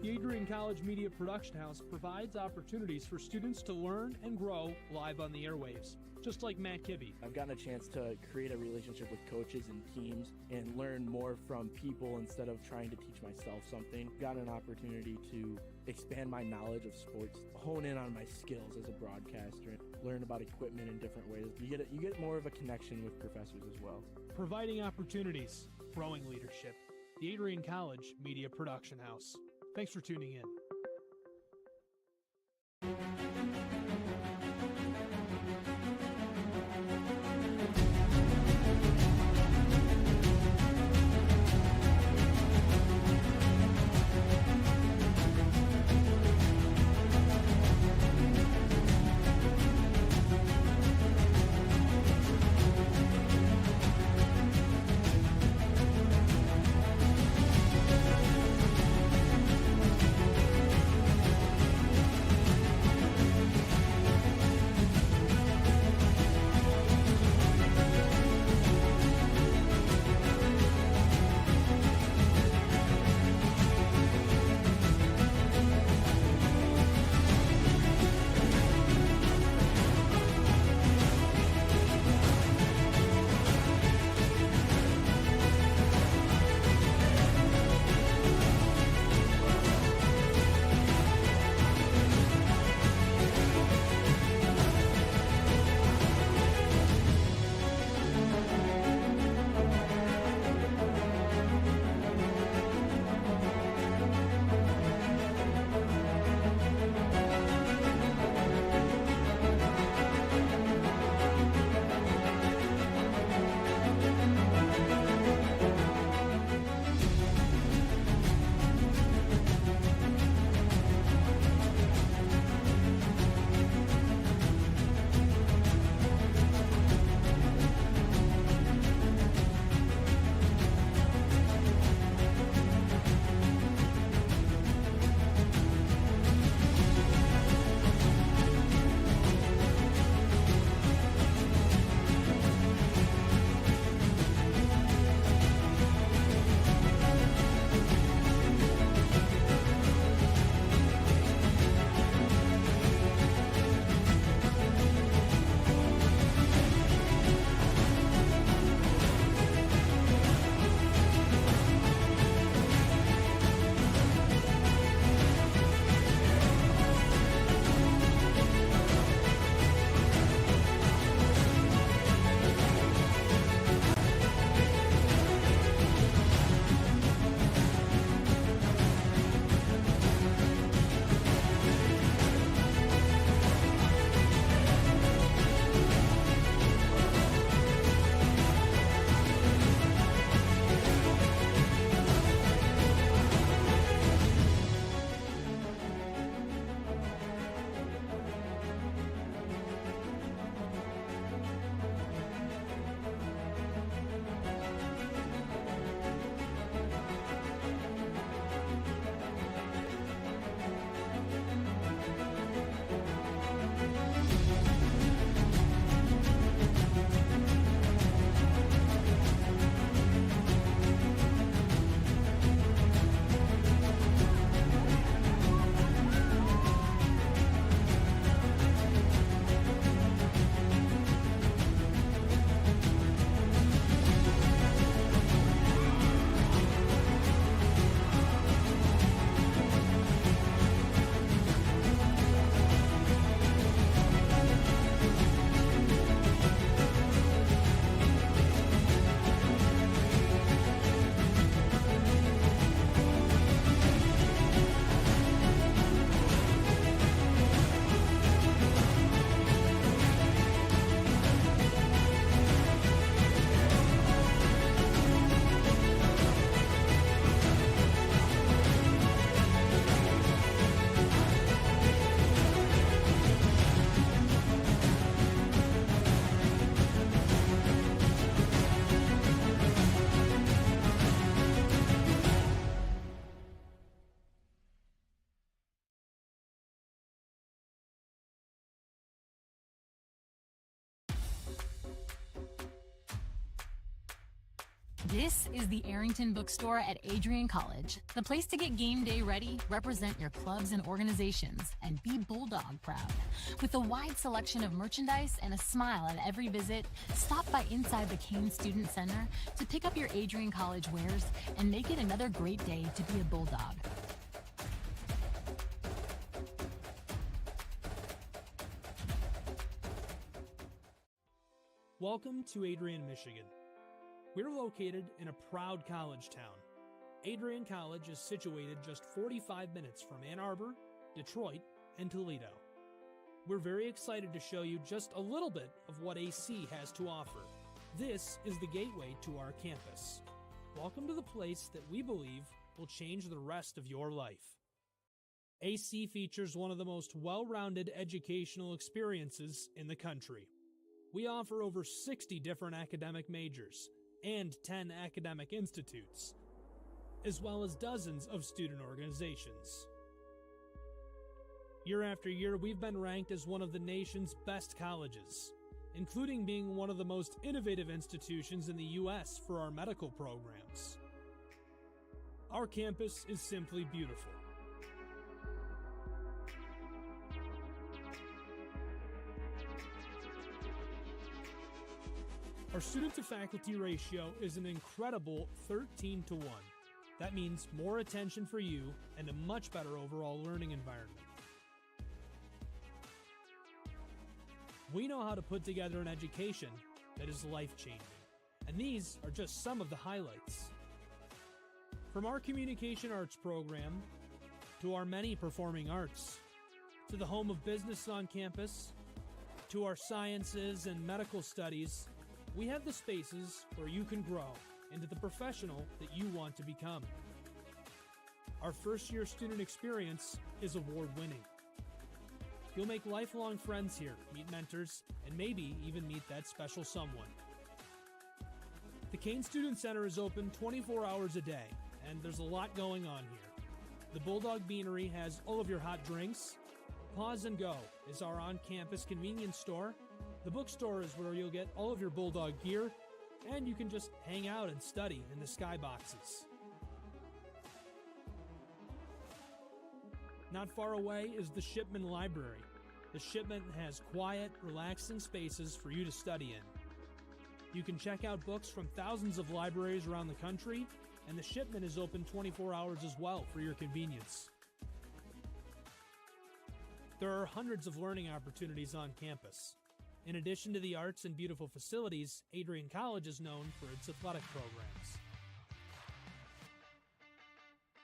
The Adrian College Media Production House provides opportunities for students to learn and grow live on the airwaves, just like Matt Kibbe. I've gotten a chance to create a relationship with coaches and teams and learn more from people instead of trying to teach myself something. Got an opportunity to expand my knowledge of sports, hone in on my skills as a broadcaster, learn about equipment in different ways. You get more of a connection with professors as well. Providing opportunities, growing leadership. The Adrian College Media Production House. Thanks for tuning in. This is the Arrington Bookstore at Adrian College, the place to get game day ready, represent your clubs and organizations, and be Bulldog proud. With a wide selection of merchandise and a smile at every visit, stop by inside the Kane Student Center to pick up your Adrian College wares and make it another great day to be a Bulldog. Welcome to Adrian, Michigan. We're located in a proud college town. Adrian College is situated just 45 minutes from Ann Arbor, Detroit, and Toledo. We're very excited to show you just a little bit of what AC has to offer. This is the gateway to our campus. Welcome to the place that we believe will change the rest of your life. AC features one of the most well-rounded educational experiences in the country. We offer over 60 different academic majors and 10 academic institutes, as well as dozens of student organizations. Year after year, we've been ranked as one of the nation's best colleges, including being one of the most innovative institutions in the U.S. for our medical programs. Our campus is simply beautiful. Our student-to-faculty ratio is an incredible 13-to-1. That means more attention for you and a much better overall learning environment. We know how to put together an education that is life-changing, and these are just some of the highlights. From our communication arts program, to our many performing arts, to the home of business on campus, to our sciences and medical studies, we have the spaces where you can grow into the professional that you want to become. Our first-year student experience is award-winning. You'll make lifelong friends here, meet mentors, and maybe even meet that special someone. The Kane Student Center is open 24 hours a day, and there's a lot going on here. The Bulldog Beanery has all of your hot drinks. Pause and Go is our on-campus convenience store. The bookstore is where you'll get all of your Bulldog gear, and you can just hang out and study in the skyboxes. Not far away is the Shipman Library. The Shipman has quiet, relaxing spaces for you to study in. You can check out books from thousands of libraries around the country, and the Shipman is open 24 hours as well for your convenience. There are hundreds of learning opportunities on campus. In addition to the arts and beautiful facilities, Adrian College is known for its athletic programs.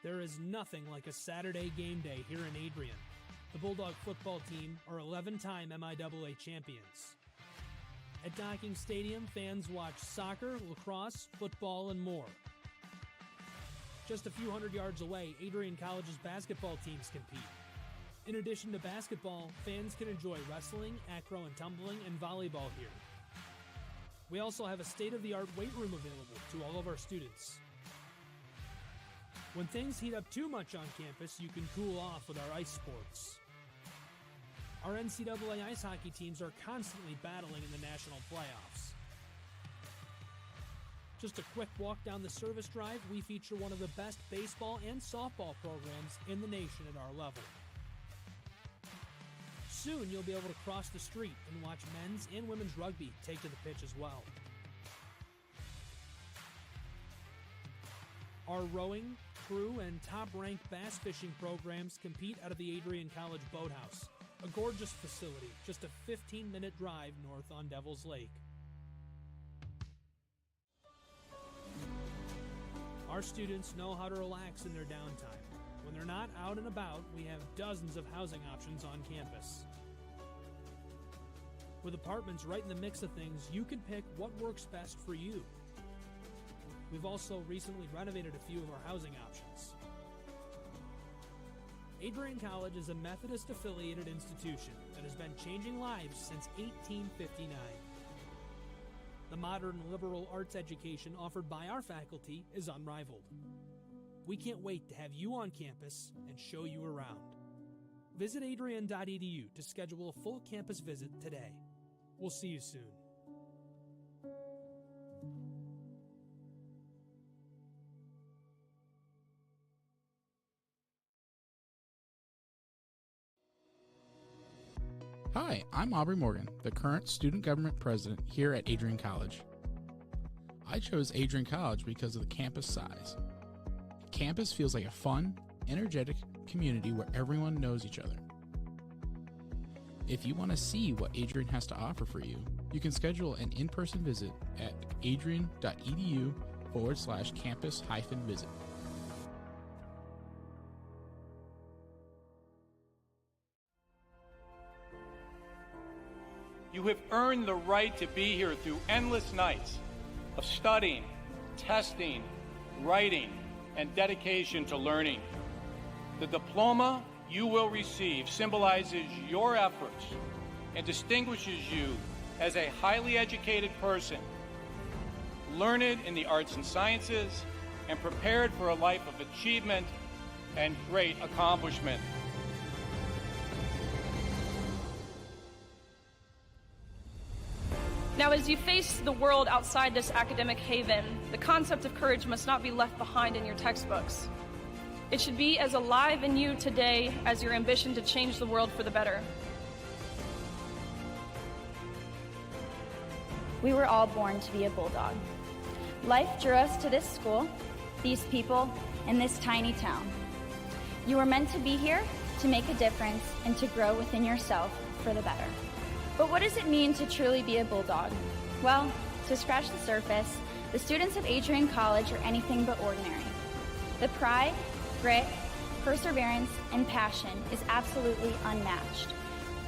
There is nothing like a Saturday game day here in Adrian. The Bulldog football team are 11-time MIAA champions. At Docking Stadium, fans watch soccer, lacrosse, football, and more. Just a few hundred yards away, Adrian College's basketball teams compete. In addition to basketball, fans can enjoy wrestling, acro and tumbling, and volleyball here. We also have a state-of-the-art weight room available to all of our students. When things heat up too much on campus, you can cool off with our ice sports. Our NCAA ice hockey teams are constantly battling in the national playoffs. Just a quick walk down the service drive, we feature one of the best baseball and softball programs in the nation at our level. Soon you'll be able to cross the street and watch men's and women's rugby take to the pitch as well. Our rowing, crew, and top-ranked bass fishing programs compete out of the Adrian College Boathouse, a gorgeous facility just a 15-minute drive north on Devil's Lake. Our students know how to relax in their downtime. When they're not out and about, we have dozens of housing options on campus. With apartments right in the mix of things, you can pick what works best for you. We've also recently renovated a few of our housing options. Adrian College is a Methodist-affiliated institution that has been changing lives since 1859. The modern liberal arts education offered by our faculty is unrivaled. We can't wait to have you on campus and show you around. Visit adrian.edu to schedule a full campus visit today. We'll see you soon. Hi, I'm Aubrey Morgan, the current student government president here at Adrian College. I chose Adrian College because of the campus size. Campus feels like a fun, energetic community where everyone knows each other. If you want to see what Adrian has to offer for you, you can schedule an in-person visit at adrian.edu/campus-visit. You have earned the right to be here through endless nights of studying, testing, writing, and dedication to learning. The diploma you will receive symbolizes your efforts and distinguishes you as a highly educated person, learned in the arts and sciences, and prepared for a life of achievement and great accomplishment. Now, as you face the world outside this academic haven, the concept of courage must not be left behind in your textbooks. It should be as alive in you today as your ambition to change the world for the better. We were all born to be a Bulldog. Life drew us to this school, these people, and this tiny town. You were meant to be here to make a difference and to grow within yourself for the better. But what does it mean to truly be a Bulldog? Well, to scratch the surface, the students of Adrian College are anything but ordinary. The pride, grit, perseverance, and passion is absolutely unmatched.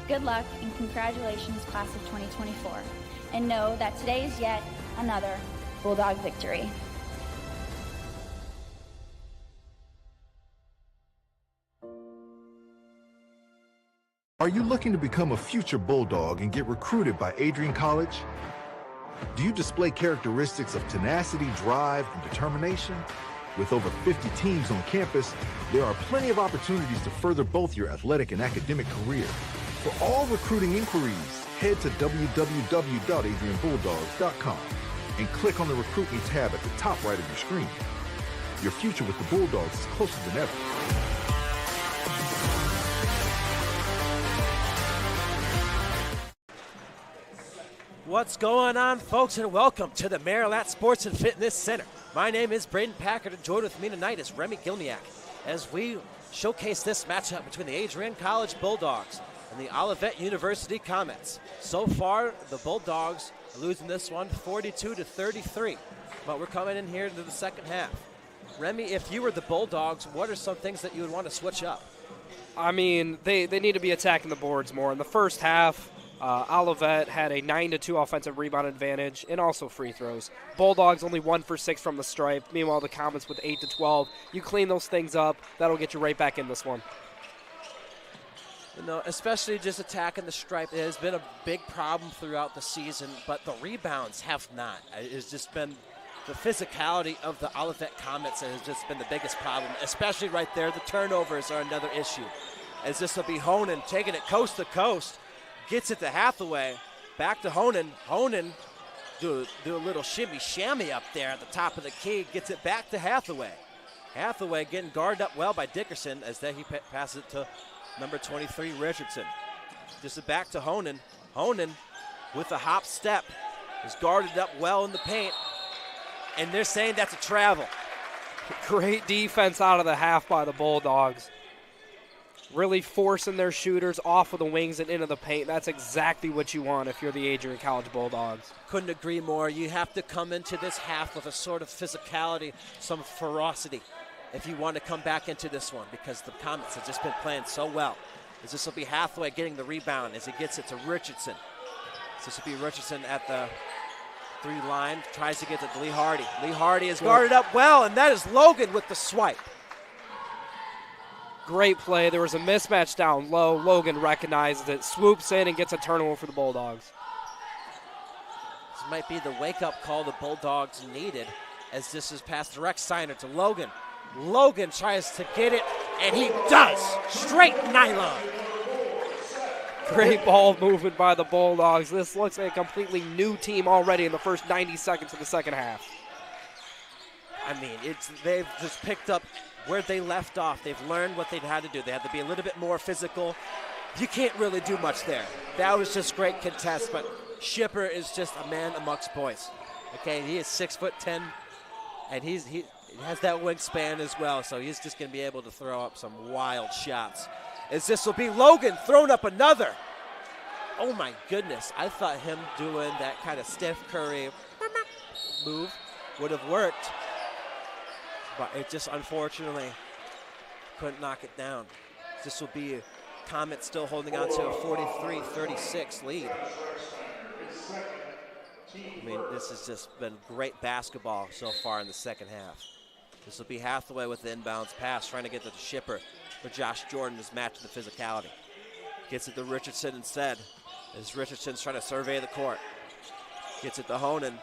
Good luck and congratulations, class of 2024. And know that today is yet another Bulldog victory. Are you looking to become a future Bulldog and get recruited by Adrian College? Do you display characteristics of tenacity, drive, and determination? With over 50 teams on campus, there are plenty of opportunities to further both your athletic and academic career. For all recruiting inquiries, head to www.adrianbulldogs.com and click on the Recruit Me tab at the top right of your screen. Your future with the Bulldogs is closer than ever. What's going on, folks, and welcome to the Marilat Sports and Fitness Center. My name is Braden Packard, and joined with me tonight is Remy Gilniak as we showcase this matchup between the Adrian College Bulldogs and the Olivet University Comets. So far, the Bulldogs are losing this one 42-33, but we're coming in here into the second half. Remy, if you were the Bulldogs, what are some things that you would want to switch up? I mean, they need to be attacking the boards more. In the first half, Olivet had a 9-2 offensive rebound advantage and also free throws. Bulldogs only 1 for 6 from the stripe. Meanwhile, the Comets with 8-12. You clean those things up, that'll get you right back in this one. You know, especially just attacking the stripe. It has been a big problem throughout the season, but the rebounds have not. It's just been the physicality of the Olivet Comets that has just been the biggest problem, especially right there. The turnovers are another issue. As this will be Honan taking it coast to coast. Gets it to Hathaway, back to Honan. Honan do a little shimmy up there at the top of the key, gets it back to Hathaway. Hathaway getting guarded up well by Dickerson as then he passes it to number 23, Richardson. Just back to Honan. Honan with a hop step is guarded up well in the paint, and they're saying that's a travel. Great defense out of the half by the Bulldogs. Really forcing their shooters off of the wings and into the paint. That's exactly what you want if you're the Adrian College Bulldogs. Couldn't agree more. You have to come into this half with a sort of physicality, some ferocity, if you want to come back into this one, because the Comets have just been playing so well. As this will be Hathaway getting the rebound as he gets it to Richardson. So this will be Richardson at the 3 line, tries to get it to Lee Hardy. Lee Hardy is guarded up well, and that is Logan with the swipe. Great play. There was a mismatch down low. Logan recognizes it, swoops in, and gets a turnover for the Bulldogs. This might be the wake-up call the Bulldogs needed, as this is past direct signer to Logan. Logan tries to get it, and he does. Straight nylon. Great ball movement by the Bulldogs. This looks like a completely new team already in the first 90 seconds of the second half. I mean, they've just picked up where they left off. They've learned what they've had to do. They had to be a little bit more physical, you can't really do much there. That was just great contest, but Shipper is just a man amongst boys. Okay, he is 6'10", and he has that wingspan as well, so he's just going to be able to throw up some wild shots. As this will be Logan throwing up another. Oh my goodness, I thought him doing that kind of Steph Curry move would have worked, but it just unfortunately couldn't knock it down. This will be Comet still holding on to a 43-36 lead. I mean, this has just been great basketball so far in the second half. This will be Hathaway with the inbounds pass, trying to get to the Shipper, but Josh Jordan is matching the physicality. Gets it to Richardson instead, as Richardson's trying to survey the court. Gets it to Honan.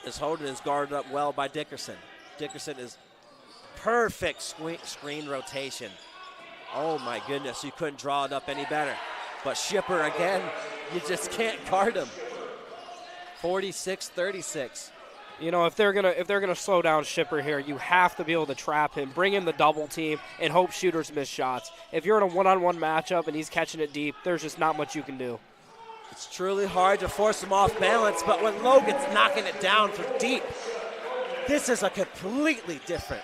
As Honan is guarded up well by Dickerson. Dickerson is perfect screen rotation. Oh my goodness, you couldn't draw it up any better. But Shipper again, you just can't guard him. 46-36. You know, if they're gonna slow down Shipper here, you have to be able to trap him, bring in the double team, and hope shooters miss shots. If you're in a one-on-one matchup and he's catching it deep, there's just not much you can do. It's truly hard to force him off balance, but when Logan's knocking it down from deep, this is a completely different.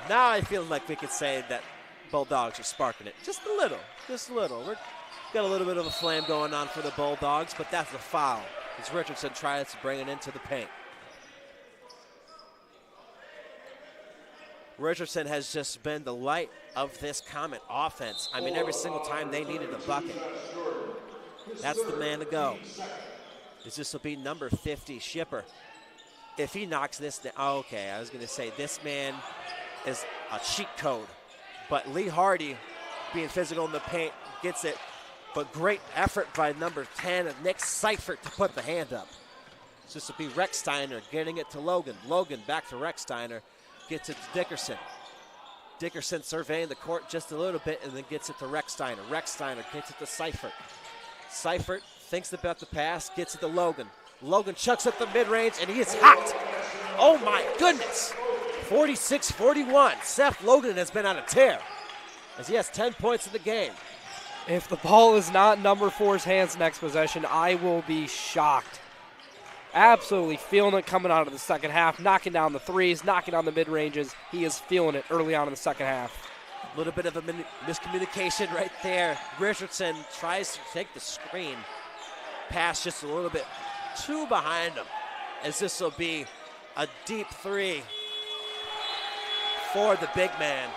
Now I feel like we could say that Bulldogs are sparking it just a little, just a little. We've got a little bit of a flame going on for the Bulldogs, but that's a foul as Richardson tries to bring it into the paint. Richardson has just been the light of this Comet offense. I mean, every single time they needed a bucket, that's the man to go. This will be number 50, Shipper. If he knocks this down, okay, I was going to say this man is a cheat code. But Lee Hardy, being physical in the paint, gets it. But great effort by number 10, Nick Seifert, to put the hand up. So this will be Rechsteiner getting it to Logan. Logan back to Rechsteiner, gets it to Dickerson. Dickerson surveying the court just a little bit and then gets it to Rechsteiner. Rechsteiner gets it to Seifert. Seifert thinks about the pass, gets it to Logan. Logan chucks up the mid-range, and he is hot. Oh, my goodness. 46-41. Seth Logan has been on a tear as he has 10 points in the game. If the ball is not number 4's hands next possession, I will be shocked. Absolutely feeling it coming out of the second half, knocking down the threes, knocking down the mid-ranges. He is feeling it early on in the second half. A little bit of a miscommunication right there. Richardson tries to take the screen. Pass just a little bit too behind him, as this will be a deep three for the big man.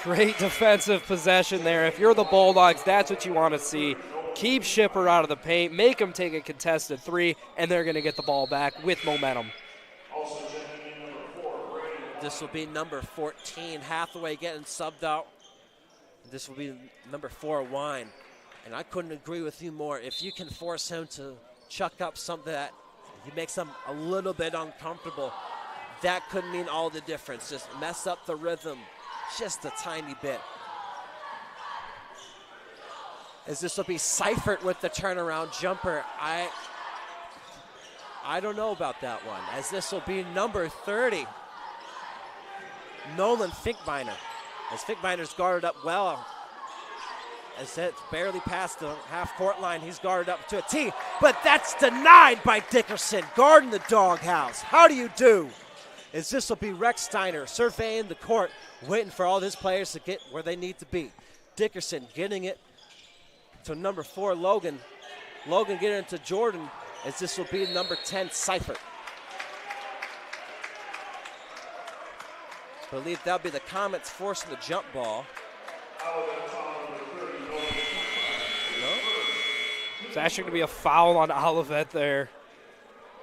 Great defensive possession there. If you're the Bulldogs, that's what you want to see. Keep Shipper out of the paint, make him take a contested three, and they're going to get the ball back with momentum. This will be number 14, Hathaway, getting subbed out. This will be number 4, Wine. And I couldn't agree with you more. If you can force him to chuck up something that he makes him a little bit uncomfortable, that could mean all the difference. Just mess up the rhythm just a tiny bit. As this will be Seifert with the turnaround jumper. I don't know about that one. As this will be number 30, Nolan Finkbeiner. As Finkbeiner's guarded up well. As it's barely past the half-court line, he's guarded up to a T. But that's denied by Dickerson, guarding the doghouse. How do you do? As this will be Rechsteiner surveying the court, waiting for all his players to get where they need to be. Dickerson getting it to number 4, Logan. Logan getting it to Jordan, as this will be number 10, Seifert. I believe that'll be the Comets forcing the jump ball. It's actually going to be a foul on Olivet there.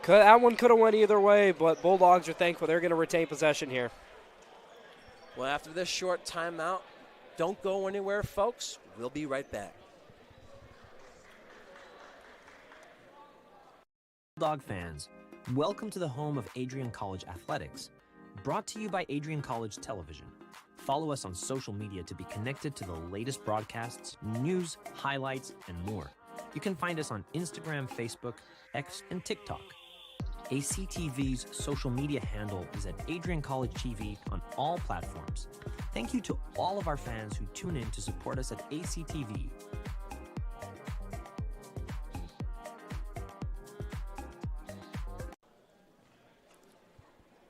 That one could have went either way, but Bulldogs are thankful they're going to retain possession here. Well, after this short timeout, don't go anywhere, folks. We'll be right back. Bulldog fans, welcome to the home of Adrian College Athletics. Brought to you by Adrian College Television. Follow us on social media to be connected to the latest broadcasts, news, highlights, and more. You can find us on Instagram, Facebook, X, and TikTok. ACTV's social media handle is at Adrian College TV on all platforms. Thank you to all of our fans who tune in to support us at ACTV.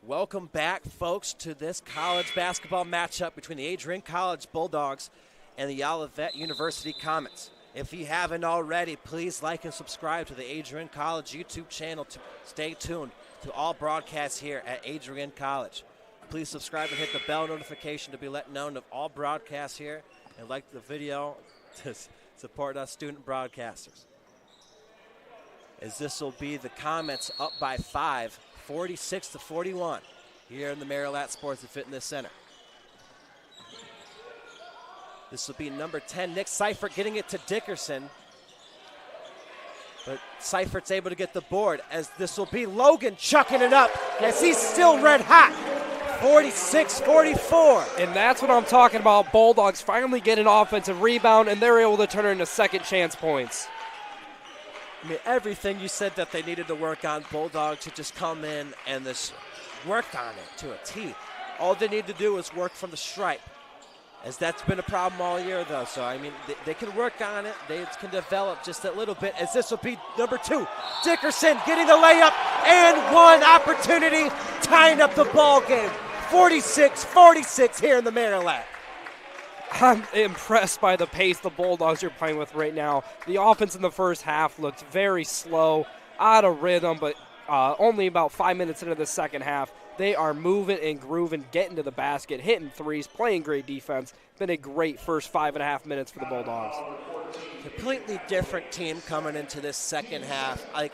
Welcome back, folks, to this college basketball matchup between the Adrian College Bulldogs and the Olivet University Comets. If you haven't already, please like and subscribe to the Adrian College YouTube channel to stay tuned to all broadcasts here at Adrian College. Please subscribe and hit the bell notification to be let known of all broadcasts here, and like the video to support us student broadcasters. As this will be the Comets up by 5, 46-41 here in the Marilat Sports and Fitness Center. This will be number 10, Nick Seifert, getting it to Dickerson. But Seifert's able to get the board, as this will be Logan chucking it up as he's still red hot. 46-44. And that's what I'm talking about. Bulldogs finally get an offensive rebound, and they're able to turn it into second chance points. I mean, everything you said that they needed to work on, Bulldogs should just come in and just worked on it to a T. All they need to do is work from the stripe, as that's been a problem all year, though. So, I mean, they can work on it. They can develop just a little bit, as this will be number 2. Dickerson getting the layup and one opportunity, tying up the ball game. 46-46 here in the Marilat. I'm impressed by the pace the Bulldogs are playing with right now. The offense in the first half looked very slow, out of rhythm, but only about 5 minutes into the second half, they are moving and grooving, getting to the basket, hitting threes, playing great defense. Been a great first 5.5 minutes for the Bulldogs. Completely different team coming into this second half. Like,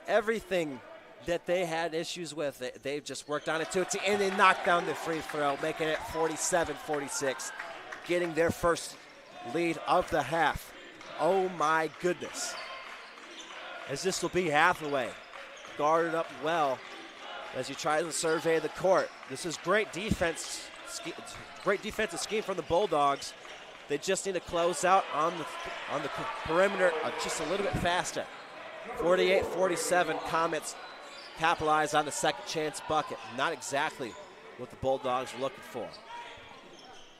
everything that they had issues with, they've just worked on it to a T, and they knocked down the free throw, making it 47-46. Getting their first lead of the half. Oh my goodness. As this will be Hathaway, guarded up well as he tries to survey the court. This is great defense, great defensive scheme from the Bulldogs. They just need to close out on the perimeter just a little bit faster. 48-47, Comets capitalize on the second chance bucket. Not exactly what the Bulldogs are looking for.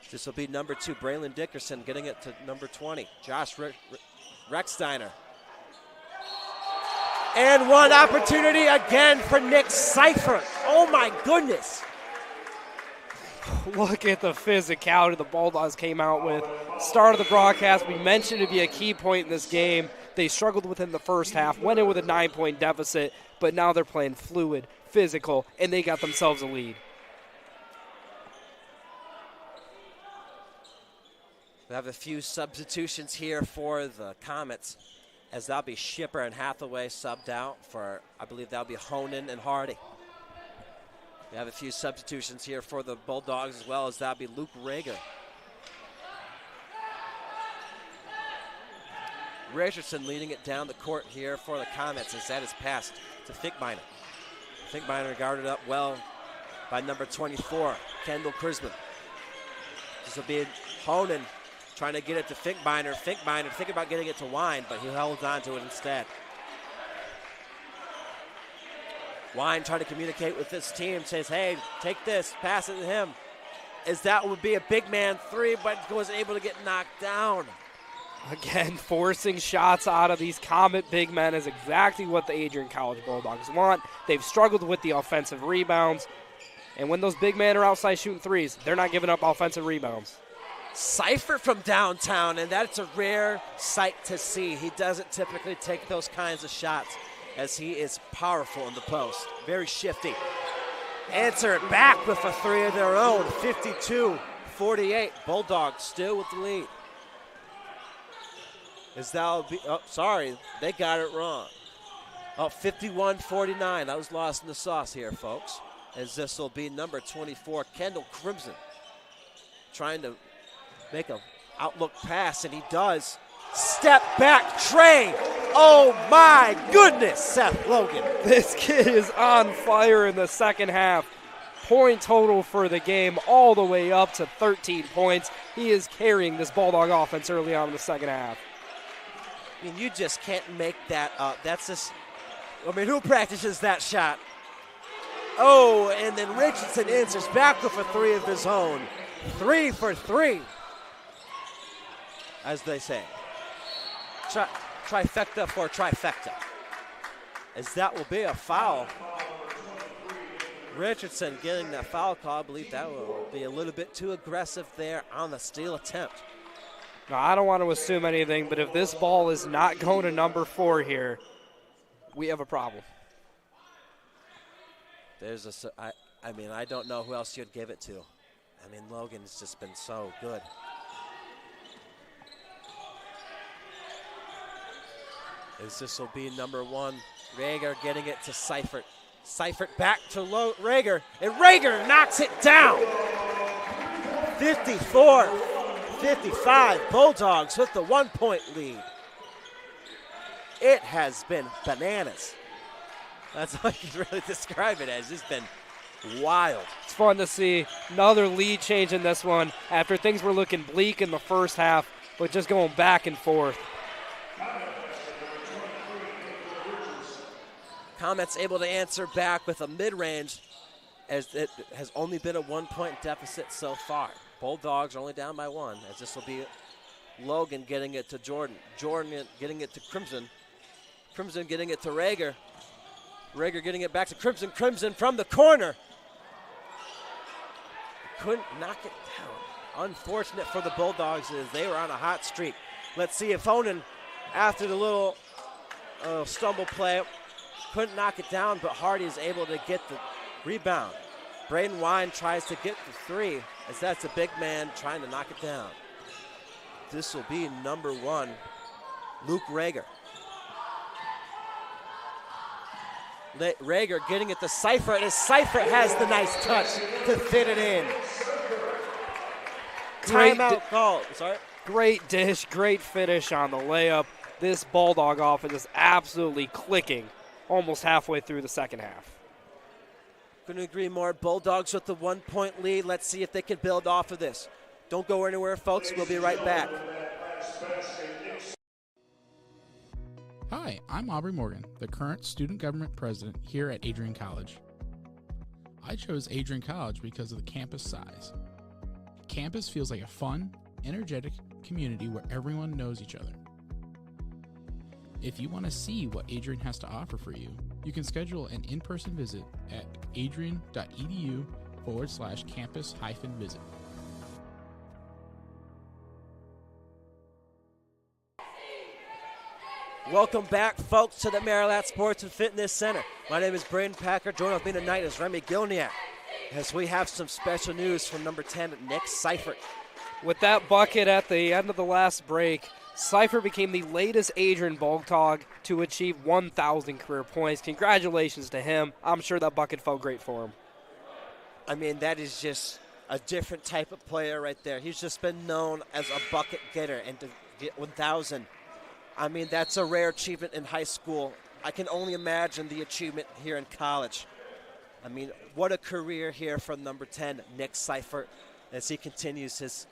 This will be number 2, Braylon Dickerson, getting it to number 20, Josh Rechsteiner. And one opportunity again for Nick Seifert. Oh my goodness. Look at the physicality the Bulldogs came out with. Start of the broadcast, we mentioned it'd be a key point in this game. They struggled within the first half, went in with a 9-point deficit, but now they're playing fluid, physical, and they got themselves a lead. We have a few substitutions here for the Comets, as that'll be Shipper and Hathaway subbed out for, I believe that'll be Honan and Hardy. We have a few substitutions here for the Bulldogs, as well as that'll be Luke Rager. Richardson leading it down the court here for the Comets, as that is passed to Finkbeiner. Finkbeiner guarded up well by number 24, Kendall Krisman. This will be Honan trying to get it to Finkbeiner. Finkbeiner thinking about getting it to Wine, but he held on to it instead. Wine trying to communicate with this team, says, hey, take this, pass it to him. As that would be a big man 3, but wasn't able to get knocked down. Again, forcing shots out of these Comet big men is exactly what the Adrian College Bulldogs want. They've struggled with the offensive rebounds. And when those big men are outside shooting threes, they're not giving up offensive rebounds. Seifert from downtown, and that's a rare sight to see. He doesn't typically take those kinds of shots, as he is powerful in the post. Very shifty. Answer it back with a 3 of their own. 52-48. Bulldogs still with the lead. As that'll be, oh, sorry, they got it wrong. Oh, 51-49. That was lost in the sauce here, folks. As this will be number 24, Kendall Crimson, trying to make an outlook pass, and he does. Step back, Trey. Oh my goodness, Seth Logan. This kid is on fire in the second half. Point total for the game all the way up to 13 points. He is carrying this Bulldog offense early on in the second half. I mean, you just can't make that up. That's just, I mean, who practices that shot? Oh, and then Richardson answers back with a three of his own. 3 for 3, as they say. Trifecta for trifecta, as that will be a foul. Richardson getting that foul call. I believe that will be a little bit too aggressive there on the steal attempt. Now, I don't want to assume anything, but if this ball is not going to number 4 here, we have a problem. I mean, I don't know who else you'd give it to. I mean, Logan's just been so good. As this will be number 1. Rager getting it to Seifert. Seifert back to Rager, and Rager knocks it down. 54-55, Bulldogs with the 1-point lead. It has been bananas. That's all you can really describe it as. It's been wild. It's fun to see another lead change in this one after things were looking bleak in the first half, but just going back and forth. Comets able to answer back with a mid-range, as it has only been a 1-point deficit so far. Bulldogs are only down by 1, as this will be Logan getting it to Jordan. Jordan getting it to Crimson. Crimson getting it to Rager. Rager getting it back to Crimson. Crimson from the corner. Couldn't knock it down. Unfortunate for the Bulldogs as they were on a hot streak. Let's see if Onan, after the little stumble play, couldn't knock it down, but Hardy is able to get the rebound. Braden Wine tries to get the 3, as that's a big man trying to knock it down. This will be number 1, Luke Rager. Rager getting it to Seifert, and Seifert has the nice touch to fit it in. Timeout called. Sorry. Great dish, great finish on the layup. This Bulldog offense is absolutely clicking almost halfway through the second half. Couldn't agree more. Bulldogs with the 1-point lead. Let's see if they can build off of this. Don't go anywhere, folks. We'll be right back. Hi, I'm Aubrey Morgan, the current student government president here at Adrian College. I chose Adrian College because of the campus size. Campus feels like a fun, energetic community where everyone knows each other. If you want to see what Adrian has to offer for you, you can schedule an in-person visit at adrian.edu/campus-visit. Welcome back, folks, to the Marilat Sports and Fitness Center. My name is Braden Packer. Joining with me tonight is Remy Gilniak, as we have some special news from number 10, Nick Seifert. With that bucket at the end of the last break, Seifert became the latest Adrian Bulldog to achieve 1,000 career points. Congratulations to him. I'm sure that bucket felt great for him. I mean, that is just a different type of player right there. He's just been known as a bucket getter, and to get 1,000, I mean, that's a rare achievement in high school. I can only imagine the achievement here in college. I mean, what a career here from number 10, Nick Seifert, as he continues this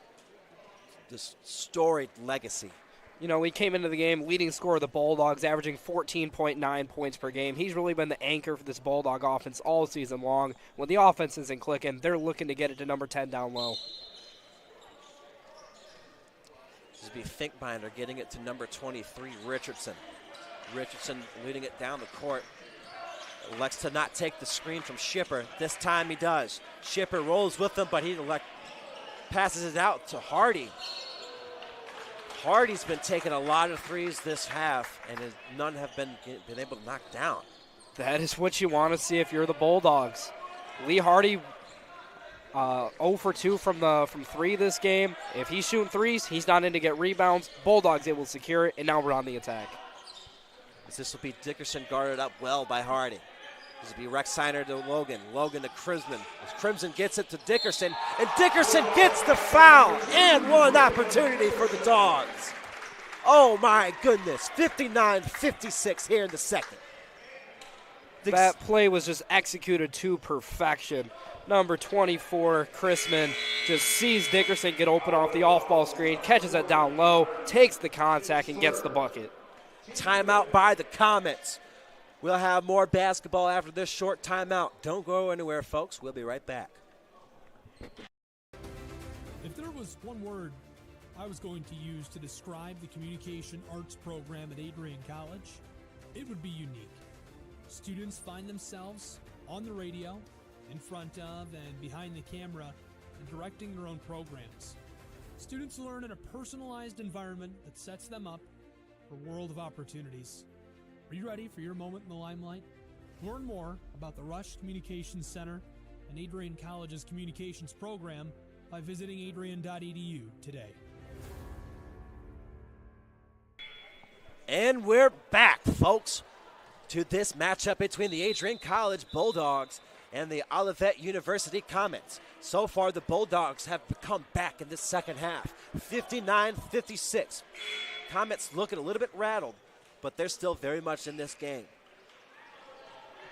storied legacy. You know, he came into the game leading scorer of the Bulldogs, averaging 14.9 points per game. He's really been the anchor for this Bulldog offense all season long. When the offense isn't clicking, they're looking to get it to number 10 down low. This will be Finkbinder getting it to number 23, Richardson. Richardson leading it down the court. Elects to not take the screen from Schipper. This time he does. Schipper rolls with him, but he passes it out to Hardy. Hardy's been taking a lot of threes this half, and none have been able to knock down. That is what you want to see if you're the Bulldogs. Lee Hardy, 0 for 2 from 3 this game. If he's shooting threes, he's not in to get rebounds. Bulldogs able to secure it, and now we're on the attack. This will be Dickerson guarded up well by Hardy. This will be Rexiner to Logan. Logan to Crimson. As Crimson gets it to Dickerson, and Dickerson gets the foul and one opportunity for the Dogs. Oh my goodness, 59-56 here in the second. That play was just executed to perfection. Number 24, Chrisman, just sees Dickerson get open off the off-ball screen, catches it down low, takes the contact, and gets the bucket. Timeout by the Comets. We'll have more basketball after this short timeout. Don't go anywhere, folks. We'll be right back. If there was one word I was going to use to describe the communication arts program at Adrian College, it would be unique. Students find themselves on the radio, in front of and behind the camera, and directing their own programs. Students learn in a personalized environment that sets them up for a world of opportunities. Are you ready for your moment in the limelight? Learn more about the Rush Communications Center and Adrian College's communications program by visiting adrian.edu today. And we're back, folks, to this matchup between the Adrian College Bulldogs and the Olivet University Comets. So far, the Bulldogs have come back in this second half, 59-56. Comets looking a little bit rattled, but they're still very much in this game.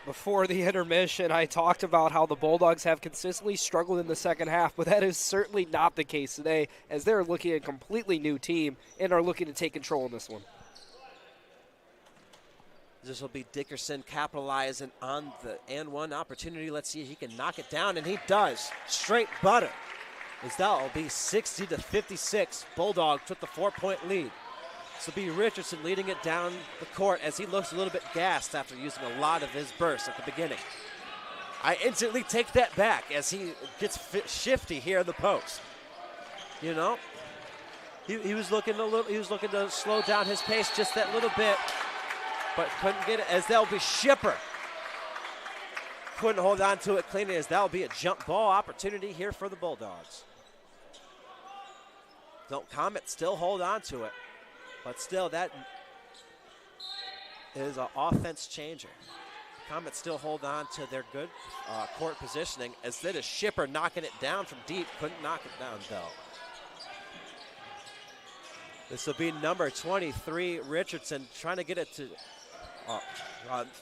Before the intermission, I talked about how the Bulldogs have consistently struggled in the second half, but that is certainly not the case today, as they're looking at a completely new team and are looking to take control in this one. This will be Dickerson capitalizing on the and one opportunity. Let's see if he can knock it down, and he does. Straight butter. As that will be 60-56. Bulldogs with the 4-point lead. This will be Richardson leading it down the court as he looks a little bit gassed after using a lot of his burst at the beginning. I instantly take that back as he gets shifty here in the post. You know, he was looking to slow down his pace just that little bit, but couldn't get it, as that'll be Shipper. Couldn't hold on to it cleanly, as that'll be a jump ball opportunity here for the Bulldogs. Don't Comet still hold on to it, but still that is an offense changer. Comets still hold on to their good court positioning, as that is Shipper knocking it down from deep. Couldn't knock it down though. This will be number 23, Richardson, trying to get it to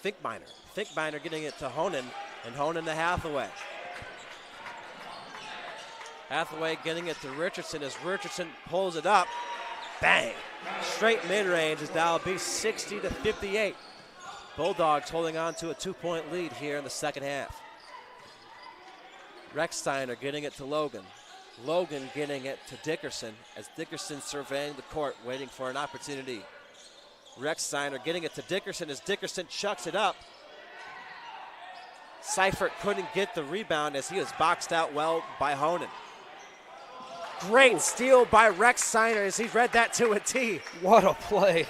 Finkbeiner. Finkbeiner getting it to Honan, and Honan to Hathaway. Hathaway getting it to Richardson as Richardson pulls it up. Bang! Straight mid-range, as that'll be 60-58. Bulldogs holding on to a 2-point lead here in the second half. Rechsteiner getting it to Logan. Logan getting it to Dickerson, as Dickerson surveying the court, waiting for an opportunity. Rechsteiner getting it to Dickerson as Dickerson chucks it up. Seifert couldn't get the rebound as he was boxed out well by Honan. Great steal by Rechsteiner as he read that to a T. What a play.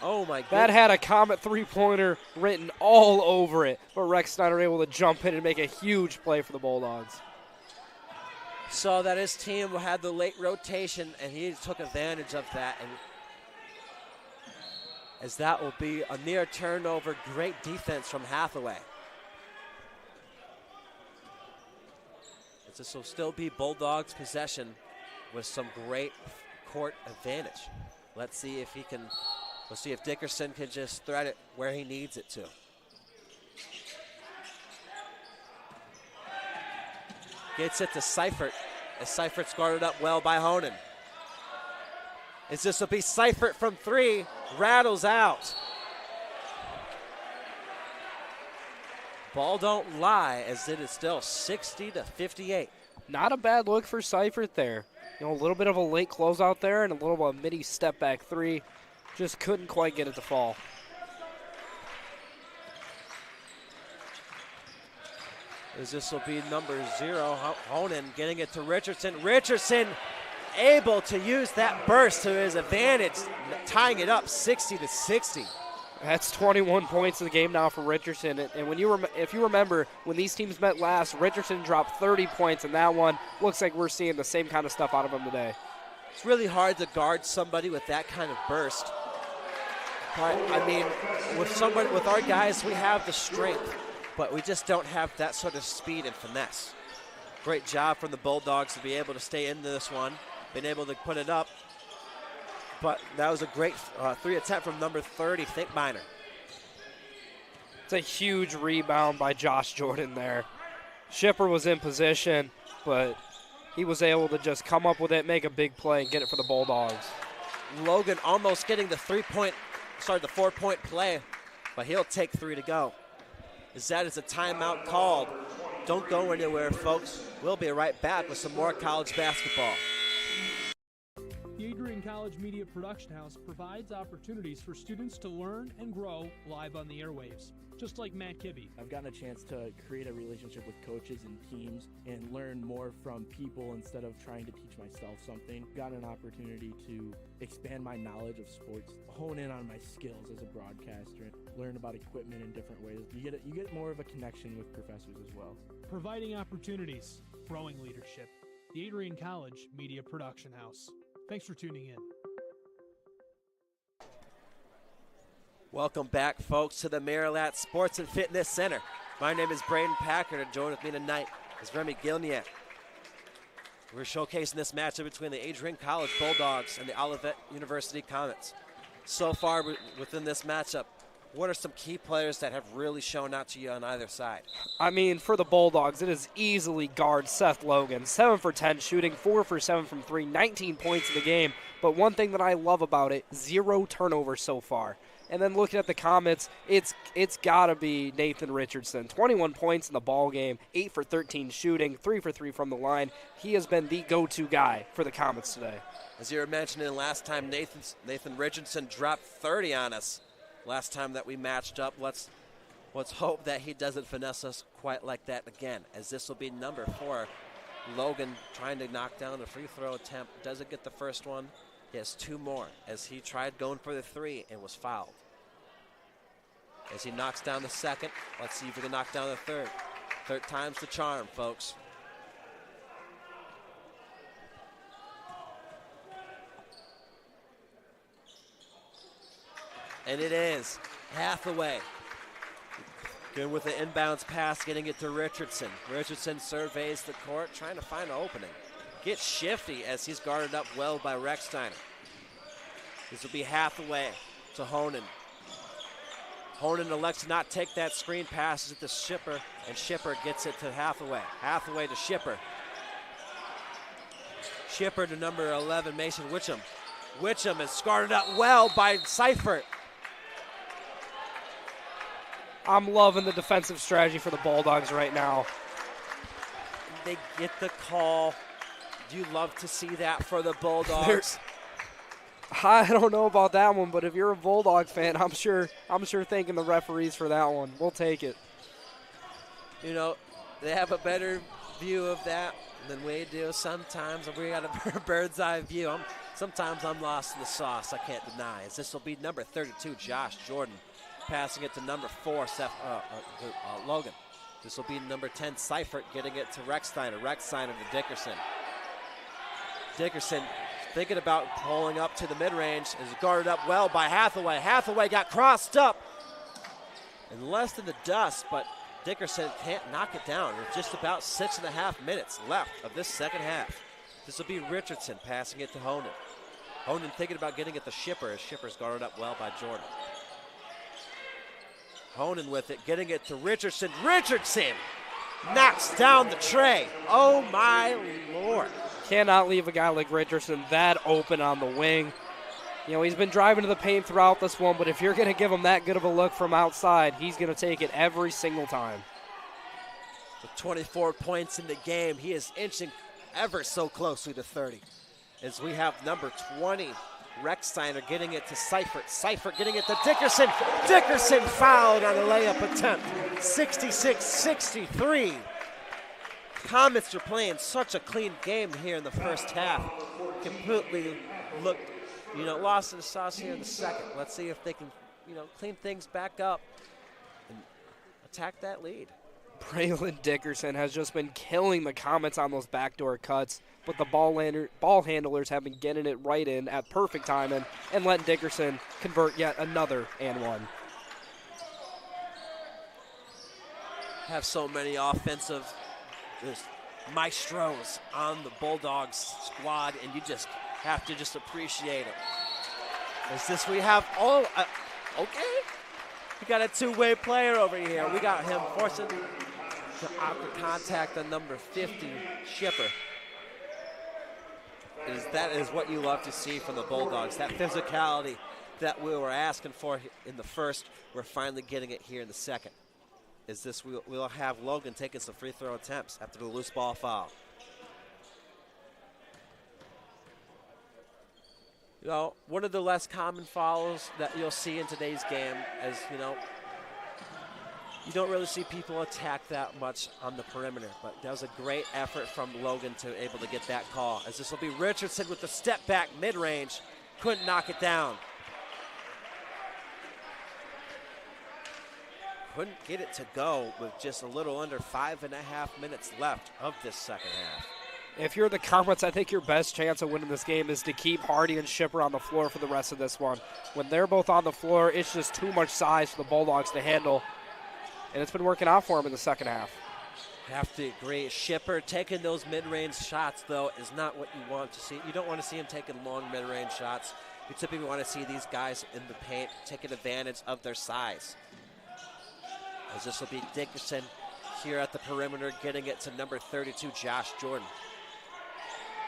Oh my God. That had a Comet three-pointer written all over it, but Rechsteiner able to jump in and make a huge play for the Bulldogs. So that his team had the late rotation, and he took advantage of that. And as that will be a near turnover, great defense from Hathaway. This will still be Bulldogs possession with some great court advantage. Let's see if he can, we'll see if Dickerson can just thread it where he needs it to. Gets it to Seifert, as Seifert's guarded up well by Honan. As this will be Seifert from three, rattles out. Ball don't lie, as it is still 60-58. Not a bad look for Seifert there. You know, a little bit of a late closeout there and a little bit of a midi step back three. Just couldn't quite get it to fall. As this will be number 0, Honan getting it to Richardson. Richardson able to use that burst to his advantage, tying it up 60-60. That's 21 points in the game now for Richardson. And when if you remember, when these teams met last, Richardson dropped 30 points in that one. Looks like we're seeing the same kind of stuff out of him today. It's really hard to guard somebody with that kind of burst. But, I mean, with our guys, we have the strength, but we just don't have that sort of speed and finesse. Great job from the Bulldogs to be able to stay in this one, been able to put it up. But that was a great three attempt from number 30, Finkbeiner. It's a huge rebound by Josh Jordan there. Shipper was in position, but he was able to just come up with it, make a big play, and get it for the Bulldogs. Logan almost getting the 4-point play but he'll take 3 to go. As that is a timeout called. Don't go anywhere, folks. We'll be right back with some more college basketball. The Adrian College Media Production House provides opportunities for students to learn and grow live on the airwaves, just like Matt Kibbe. I've gotten a chance to create a relationship with coaches and teams and learn more from people instead of trying to teach myself something. Gotten an opportunity to expand my knowledge of sports, hone in on my skills as a broadcaster, learn about equipment in different ways. You get more of a connection with professors as well. Providing opportunities, growing leadership. The Adrian College Media Production House. Thanks for tuning in. Welcome back, folks, to the Marilat Sports and Fitness Center. My name is Braden Packard, and joined with me tonight is Remy Gilniak. We're showcasing this matchup between the Adrian College Bulldogs and the Olivet University Comets. So far within this matchup, what are some key players that have really shown out to you on either side? I mean, for the Bulldogs, it is easily guard Seth Logan. 7 for 10 shooting, 4 for 7 from 3, 19 points in the game. But one thing that I love about it, 0 turnovers so far. And then looking at the Comets, it's got to be Nathan Richardson. 21 points in the ball game, 8 for 13 shooting, 3 for 3 from the line. He has been the go-to guy for the Comets today. As you were mentioning last time, Nathan Richardson dropped 30 on us last time that we matched up. Let's hope that he doesn't finesse us quite like that again, as this will be number 4. Logan trying to knock down the free throw attempt. Doesn't get the first one. He has 2 more as he tried going for the 3 and was fouled. As he knocks down the second, let's see if he can knock down the third. Third time's the charm, folks. And it is Hathaway. Good with the inbounds pass, getting it to Richardson. Richardson surveys the court, trying to find an opening. Gets shifty as he's guarded up well by Rechsteiner. This will be Hathaway to Honan. Honan elects to not take that screen, passes it to Shipper, and Shipper gets it to Hathaway. Hathaway to Shipper. Shipper to number 11, Mason Witcham. Witcham is guarded up well by Seifert. I'm loving the defensive strategy for the Bulldogs right now. They get the call. Do you love to see that for the Bulldogs? I don't know about that one, but if you're a Bulldog fan, I'm sure thanking the referees for that one. We'll take it. You know, they have a better view of that than we do sometimes. We got a bird's eye view. Sometimes I'm lost in the sauce, I can't deny. As this will be number 32, Josh Jordan, passing it to number 4, Logan. This will be number 10, Seifert, getting it to Rechsteiner. Rechsteiner to Dickerson. Dickerson thinking about pulling up to the mid-range, is guarded up well by Hathaway. Hathaway got crossed up and less in the dust, but Dickerson can't knock it down. There's just about 6.5 minutes left of this second half. This will be Richardson passing it to Honan. Honan thinking about getting it to Shipper, as Shipper's guarded up well by Jordan. Honan with it, getting it to Richardson. Richardson knocks down the tray. Oh my Lord. Cannot leave a guy like Richardson that open on the wing. You know, he's been driving to the paint throughout this one, but if you're going to give him that good of a look from outside, he's going to take it every single time. With 24 points in the game, he is inching ever so closely to 30. As we have number 20, Rechsteiner, getting it to Seifert. Seifert getting it to Dickerson. Dickerson fouled on the layup attempt. 66-63. Comets are playing such a clean game here in the first half. Completely looked, lost in the sauce here in the second. Let's see if they can, clean things back up and attack that lead. Braylon Dickerson has just been killing the Comets on those backdoor cuts, but the ball handlers have been getting it right in at perfect timing and letting Dickerson convert yet another and one. Have so many offensive maestros on the Bulldogs squad, and you just have to just appreciate it. Is this we have okay? We got a two-way player over here. We got him forcing the awkward contact on number 50, Shipper. That is what you love to see from the Bulldogs, that physicality, that we were asking for in the first, we're finally getting it here in the second. Is this we'll have Logan taking some free throw attempts after the loose ball foul. You know, one of the less common fouls that you'll see in today's game, as you know, you don't really see people attack that much on the perimeter, but that was a great effort from Logan to able to get that call, as this will be Richardson with the step back mid-range, couldn't knock it down. Couldn't get it to go with just a little under 5.5 minutes left of this second half. If you're the Comets, I think your best chance of winning this game is to keep Hardy and Shipper on the floor for the rest of this one. When they're both on the floor, it's just too much size for the Bulldogs to handle, and it's been working out for them in the second half. Have to agree. Shipper taking those mid-range shots, though, is not what you want to see. You don't want to see him taking long mid-range shots. You typically want to see these guys in the paint taking advantage of their size. As this will be Dickerson here at the perimeter, getting it to number 32, Josh Jordan.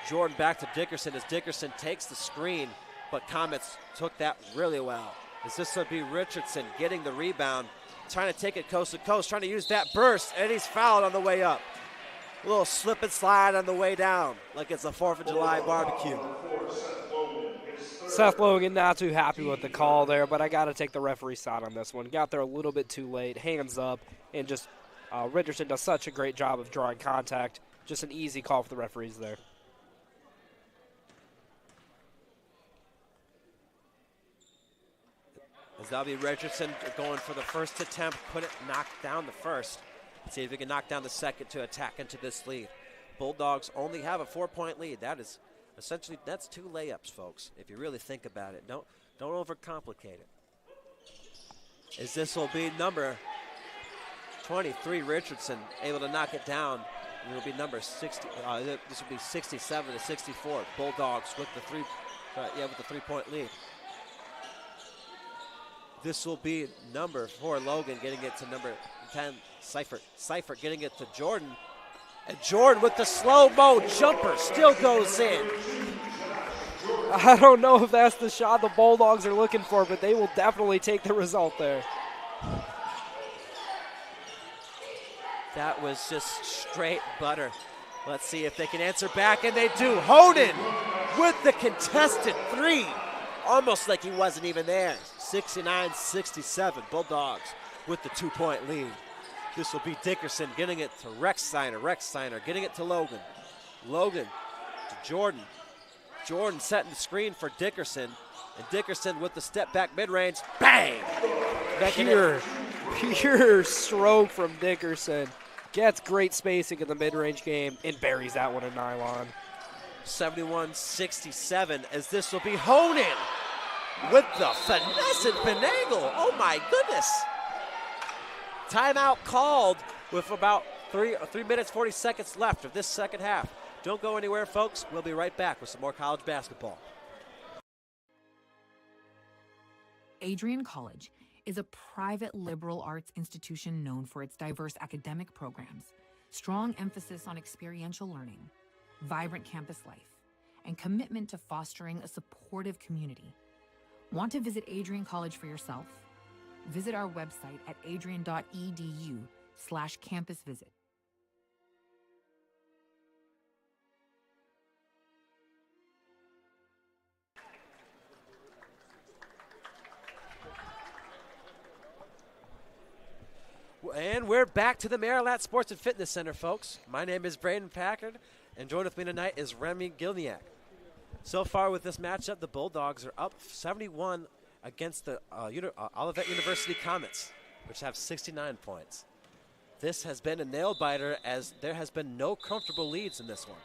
Jordan back to Dickerson as Dickerson takes the screen, but Comets took that really well. As this will be Richardson getting the rebound, trying to take it coast to coast, trying to use that burst, and he's fouled on the way up. A little slip and slide on the way down, like it's a 4th of July barbecue. Seth Logan not too happy with the call there, but I got to take the referee's side on this one. Got there a little bit too late, hands up, and just Richardson does such a great job of drawing contact. Just an easy call for the referees there. As that'll be Richardson going for the first attempt, couldn't knock down the first. Let's see if he can knock down the second to attack into this lead. Bulldogs only have a 4-point lead. That is essentially, that's 2 layups, folks, if you really think about it. Don't overcomplicate it. As this will be number 23, Richardson, able to knock it down. And it'll be number 60. This will be 67 to 64. Bulldogs with the with the 3-point lead. This will be number 4, Logan, getting it to number 10, Seifert. Seifert getting it to Jordan. And Jordan with the slow-mo jumper still goes in. I don't know if that's the shot the Bulldogs are looking for, but they will definitely take the result there. That was just straight butter. Let's see if they can answer back, and they do. Honan with the contested 3. Almost like he wasn't even there. 69-67, Bulldogs with the 2-point lead. This will be Dickerson getting it to Rex Steiner. Rex Steiner getting it to Logan. Logan to Jordan. Jordan setting the screen for Dickerson. And Dickerson with the step back mid-range. Bang! Pure stroke from Dickerson. Gets great spacing in the mid-range game and buries that one in nylon. 71-67 as this will be Honan with the finesse and finagle. Oh my goodness. Timeout called with about 3 minutes, 40 seconds left of this second half. Don't go anywhere, folks. We'll be right back with some more college basketball. Adrian College is a private liberal arts institution known for its diverse academic programs, strong emphasis on experiential learning, vibrant campus life, and commitment to fostering a supportive community. Want to visit Adrian College for yourself? Visit our website at adrian.edu/campus visit. And we're back to the Maryland Sports and Fitness Center, folks. My name is Braden Packard, and joined with me tonight is Remy Gilniak. So far with this matchup, the Bulldogs are up 71 against the Olivet University Comets, which have 69 points. This has been a nail-biter as there has been no comfortable leads in this one.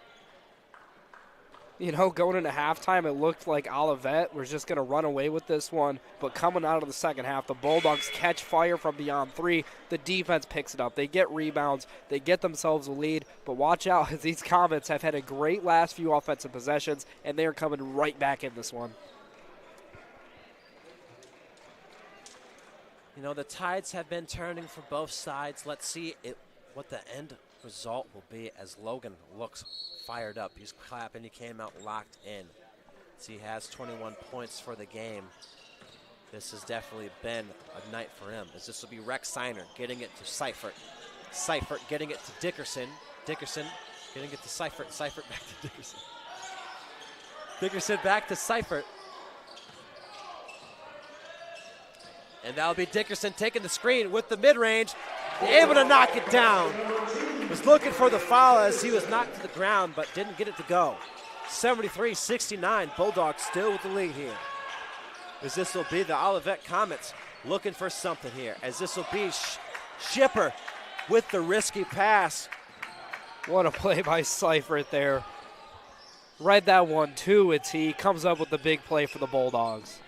You know, going into halftime, it looked like Olivet was just going to run away with this one. But coming out of the second half, the Bulldogs catch fire from beyond 3. The defense picks it up. They get rebounds. They get themselves a lead. But watch out, as these Comets have had a great last few offensive possessions, and they are coming right back in this one. You know, the tides have been turning for both sides. Let's see what the end result will be as Logan looks fired up. He's clapping. He came out locked in. So he has 21 points for the game. This has definitely been a night for him, as this will be Rex Steiner getting it to Seifert. Seifert getting it to Dickerson. Dickerson getting it to Seifert. Seifert back to Dickerson. Dickerson back to Seifert. And that'll be Dickerson taking the screen with the mid-range, able to knock it down. Was looking for the foul as he was knocked to the ground, but didn't get it to go. 73-69, Bulldogs still with the lead here. As this will be the Olivet Comets looking for something here, as this will be Schipper with the risky pass. What a play by Seifert there. Read that one to a T. Comes up with the big play for the Bulldogs.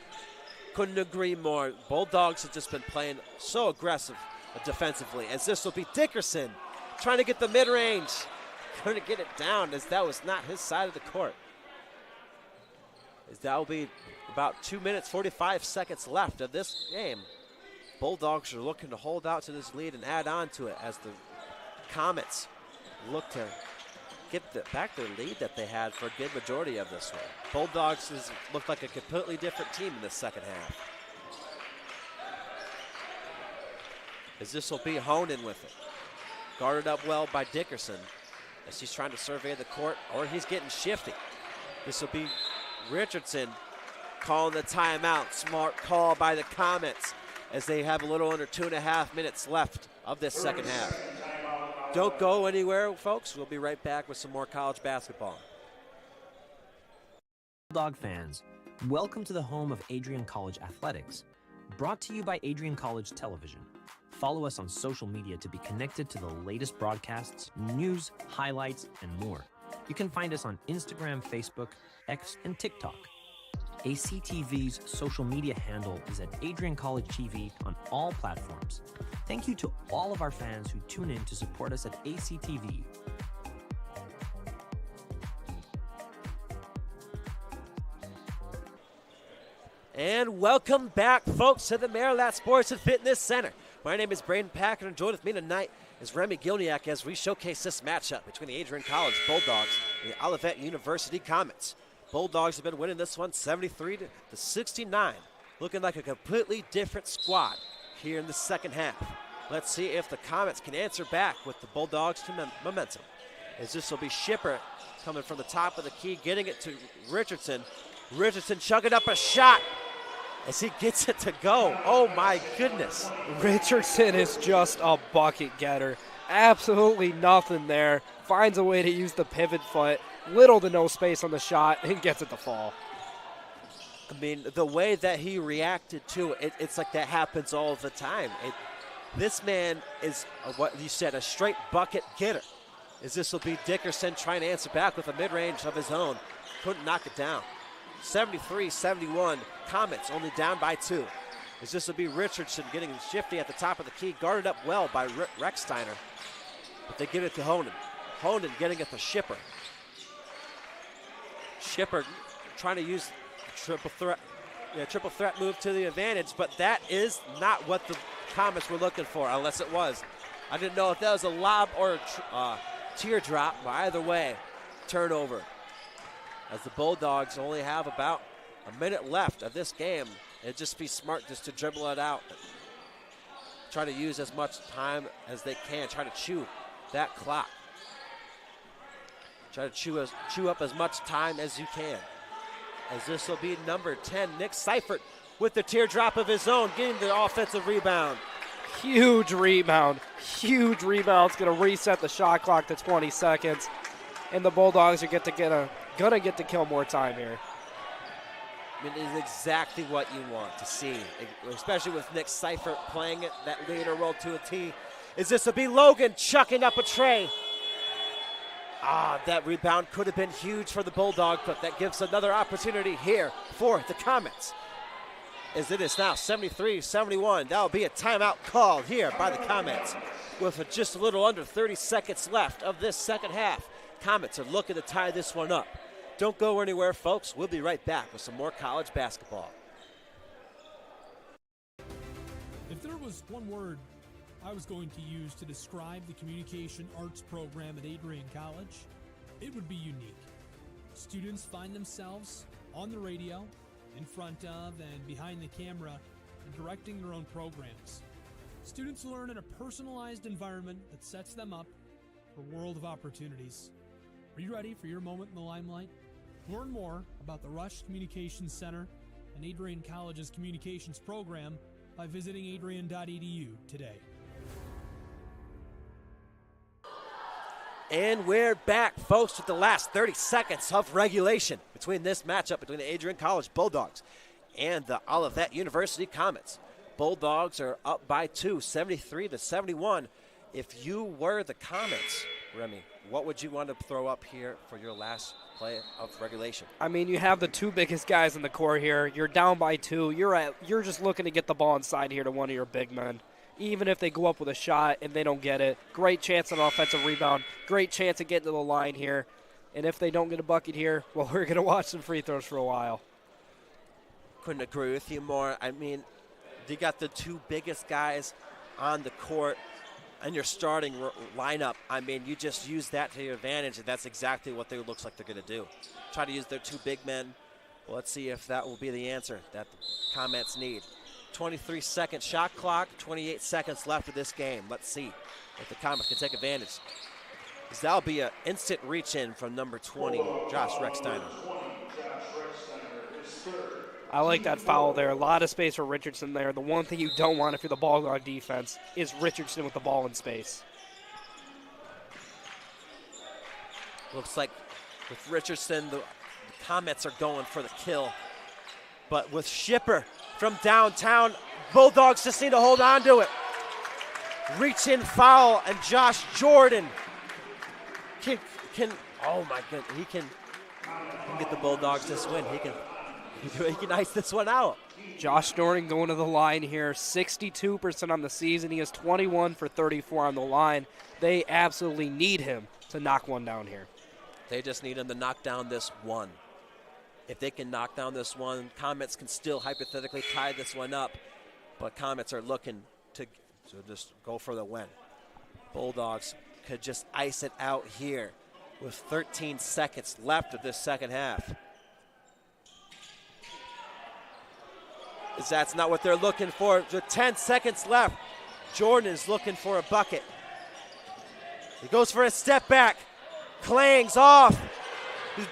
Couldn't agree more. Bulldogs have just been playing so aggressive defensively, as this will be Dickerson trying to get the mid-range. Couldn't get it down, as that was not his side of the court. As that will be about 2 minutes, 45 seconds left of this game. Bulldogs are looking to hold out to this lead and add on to it, as the Comets look to get back their lead that they had for a good majority of this one. Bulldogs has looked like a completely different team in the second half. As this will be Honan with it. Guarded up well by Dickerson, as he's trying to survey the court, or he's getting shifty. This will be Richardson calling the timeout. Smart call by the Comets, as they have a little under 2.5 minutes left of this second half. Don't go anywhere, folks. We'll be right back with some more college basketball. Bulldog fans, welcome to the home of Adrian College Athletics. Brought to you by Adrian College Television. Follow us on social media to be connected to the latest broadcasts, news, highlights, and more. You can find us on Instagram, Facebook, X, and TikTok. ACTV's social media handle is at Adrian College TV on all platforms. Thank you to all of our fans who tune in to support us at ACTV. And welcome back, folks, to the Marilat Sports and Fitness Center. My name is Braden Packard, and joined with me tonight is Remy Gilniak as we showcase this matchup between the Adrian College Bulldogs and the Olivet University Comets. Bulldogs have been winning this one 73-69, looking like a completely different squad here in the second half. Let's see if the Comets can answer back with the Bulldogs' momentum. As this will be Schipper coming from the top of the key, getting it to Richardson. Richardson chugging up a shot as he gets it to go. Oh my goodness. Richardson is just a bucket getter. Absolutely nothing there. Finds a way to use the pivot foot. Little to no space on the shot, and gets it to fall. I mean, the way that he reacted to it, it's like that happens all the time. This man is, what you said, a straight bucket getter. As this will be Dickerson trying to answer back with a mid-range of his own. Couldn't knock it down. 73-71, Comets only down by 2. As this will be Richardson getting shifty at the top of the key, guarded up well by Rex Steiner. But they give it to Honan. Honan getting it to Schipper. Schipper trying to use triple threat move to the advantage, but that is not what the Comets were looking for, unless it was. I didn't know if that was a lob or a teardrop, but either way, turnover. As the Bulldogs only have about a minute left of this game, it'd just be smart just to dribble it out. Try to use as much time as they can. Try to chew that clock. Try to chew up as much time as you can. As this will be number 10, Nick Seifert, with the teardrop of his own, getting the offensive rebound. Huge rebound. Huge rebound. It's going to reset the shot clock to 20 seconds. And the Bulldogs are gonna get to kill more time here. I mean, it is exactly what you want to see, especially with Nick Seifert playing it, that leader role to a T. Is this will be Logan chucking up a tray. That rebound could have been huge for the Bulldogs, but that gives another opportunity here for the Comets. As it is now 73-71, that'll be a timeout called here by the Comets with just a little under 30 seconds left of this second half. Comets are looking to tie this one up. Don't go anywhere, folks. We'll be right back with some more college basketball. If there was one word I was going to use to describe the communication arts program at Adrian College, it would be unique. Students find themselves on the radio, in front of and behind the camera, and directing their own programs. Students learn in a personalized environment that sets them up for a world of opportunities. Are you ready for your moment in the limelight? Learn more about the Rush Communications Center and Adrian College's communications program by visiting adrian.edu today. And we're back, folks, with the last 30 seconds of regulation between this matchup between the Adrian College Bulldogs and the Olivet University Comets. Bulldogs are up by 2, 73-71. If you were the Comets, Remy, what would you want to throw up here for your last play of regulation? I mean, you have the two biggest guys in the court here. You're down by 2. You're just looking to get the ball inside here to one of your big men. Even if they go up with a shot and they don't get it, great chance on an offensive rebound, great chance of getting to the line here. And if they don't get a bucket here, well, we're going to watch some free throws for a while. Couldn't agree with you more. I mean, you got the two biggest guys on the court and your starting lineup. I mean, you just use that to your advantage, and that's exactly what it looks like they're going to do. Try to use their two big men. Well, let's see if that will be the answer that the Comets need. 23-second shot clock, 28 seconds left of this game. Let's see if the Comets can take advantage. That'll be an instant reach-in from number 20, Josh Rexsteiner. I like that foul there. A lot of space for Richardson there. The one thing you don't want if you're the Bulldog defense is Richardson with the ball in space. Looks like with Richardson, the Comets are going for the kill. But with Shipper from downtown, Bulldogs just need to hold on to it. Reach-in foul, and Josh Jordan can oh my goodness, he can get the Bulldogs this win. He can ice this one out. Josh Jordan going to the line here, 62% on the season. He is 21 for 34 on the line. They absolutely need him to knock one down here. They just need him to knock down this one. If they can knock down this one, Comets can still hypothetically tie this one up, but Comets are looking to just go for the win. Bulldogs could just ice it out here with 13 seconds left of this second half. That's not what they're looking for. With 10 seconds left, Jordan is looking for a bucket. He goes for a step back. Clangs off.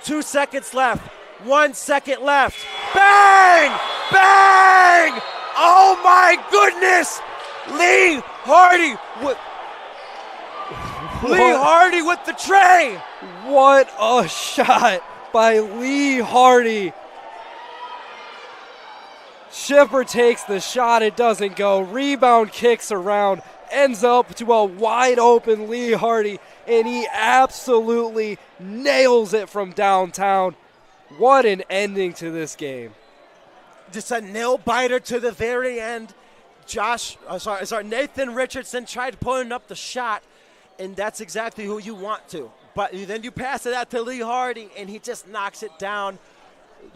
2 seconds left. 1 second left. Bang! Bang! Oh my goodness! Lee Hardy with the tray. What a shot by Lee Hardy. Shipper takes the shot, it doesn't go. Rebound kicks around, ends up to a wide open Lee Hardy, and he absolutely nails it from downtown. What an ending to this game. Just a nail biter to the very end. Nathan Richardson tried pulling up the shot, and that's exactly who you want to. But then you pass it out to Lee Hardy, and he just knocks it down.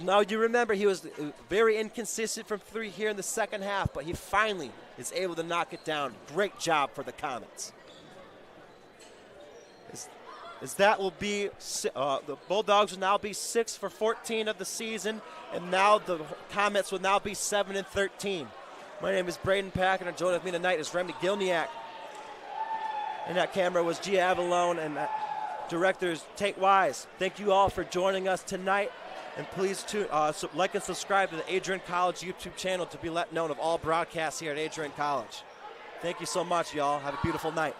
Now, you remember he was very inconsistent from 3 here in the second half, but he finally is able to knock it down. Great job for the Comets. That will be the Bulldogs will now be 6 for 14 of the season, and now the Comets will now be 7 and 13. My name is Braden Packard, and joining with me tonight is Remy Gilniak. And that camera was Gia Avalone, and directors Tate Wise. Thank you all for joining us tonight, and please like and subscribe to the Adrian College YouTube channel to be let known of all broadcasts here at Adrian College. Thank you so much, y'all. Have a beautiful night.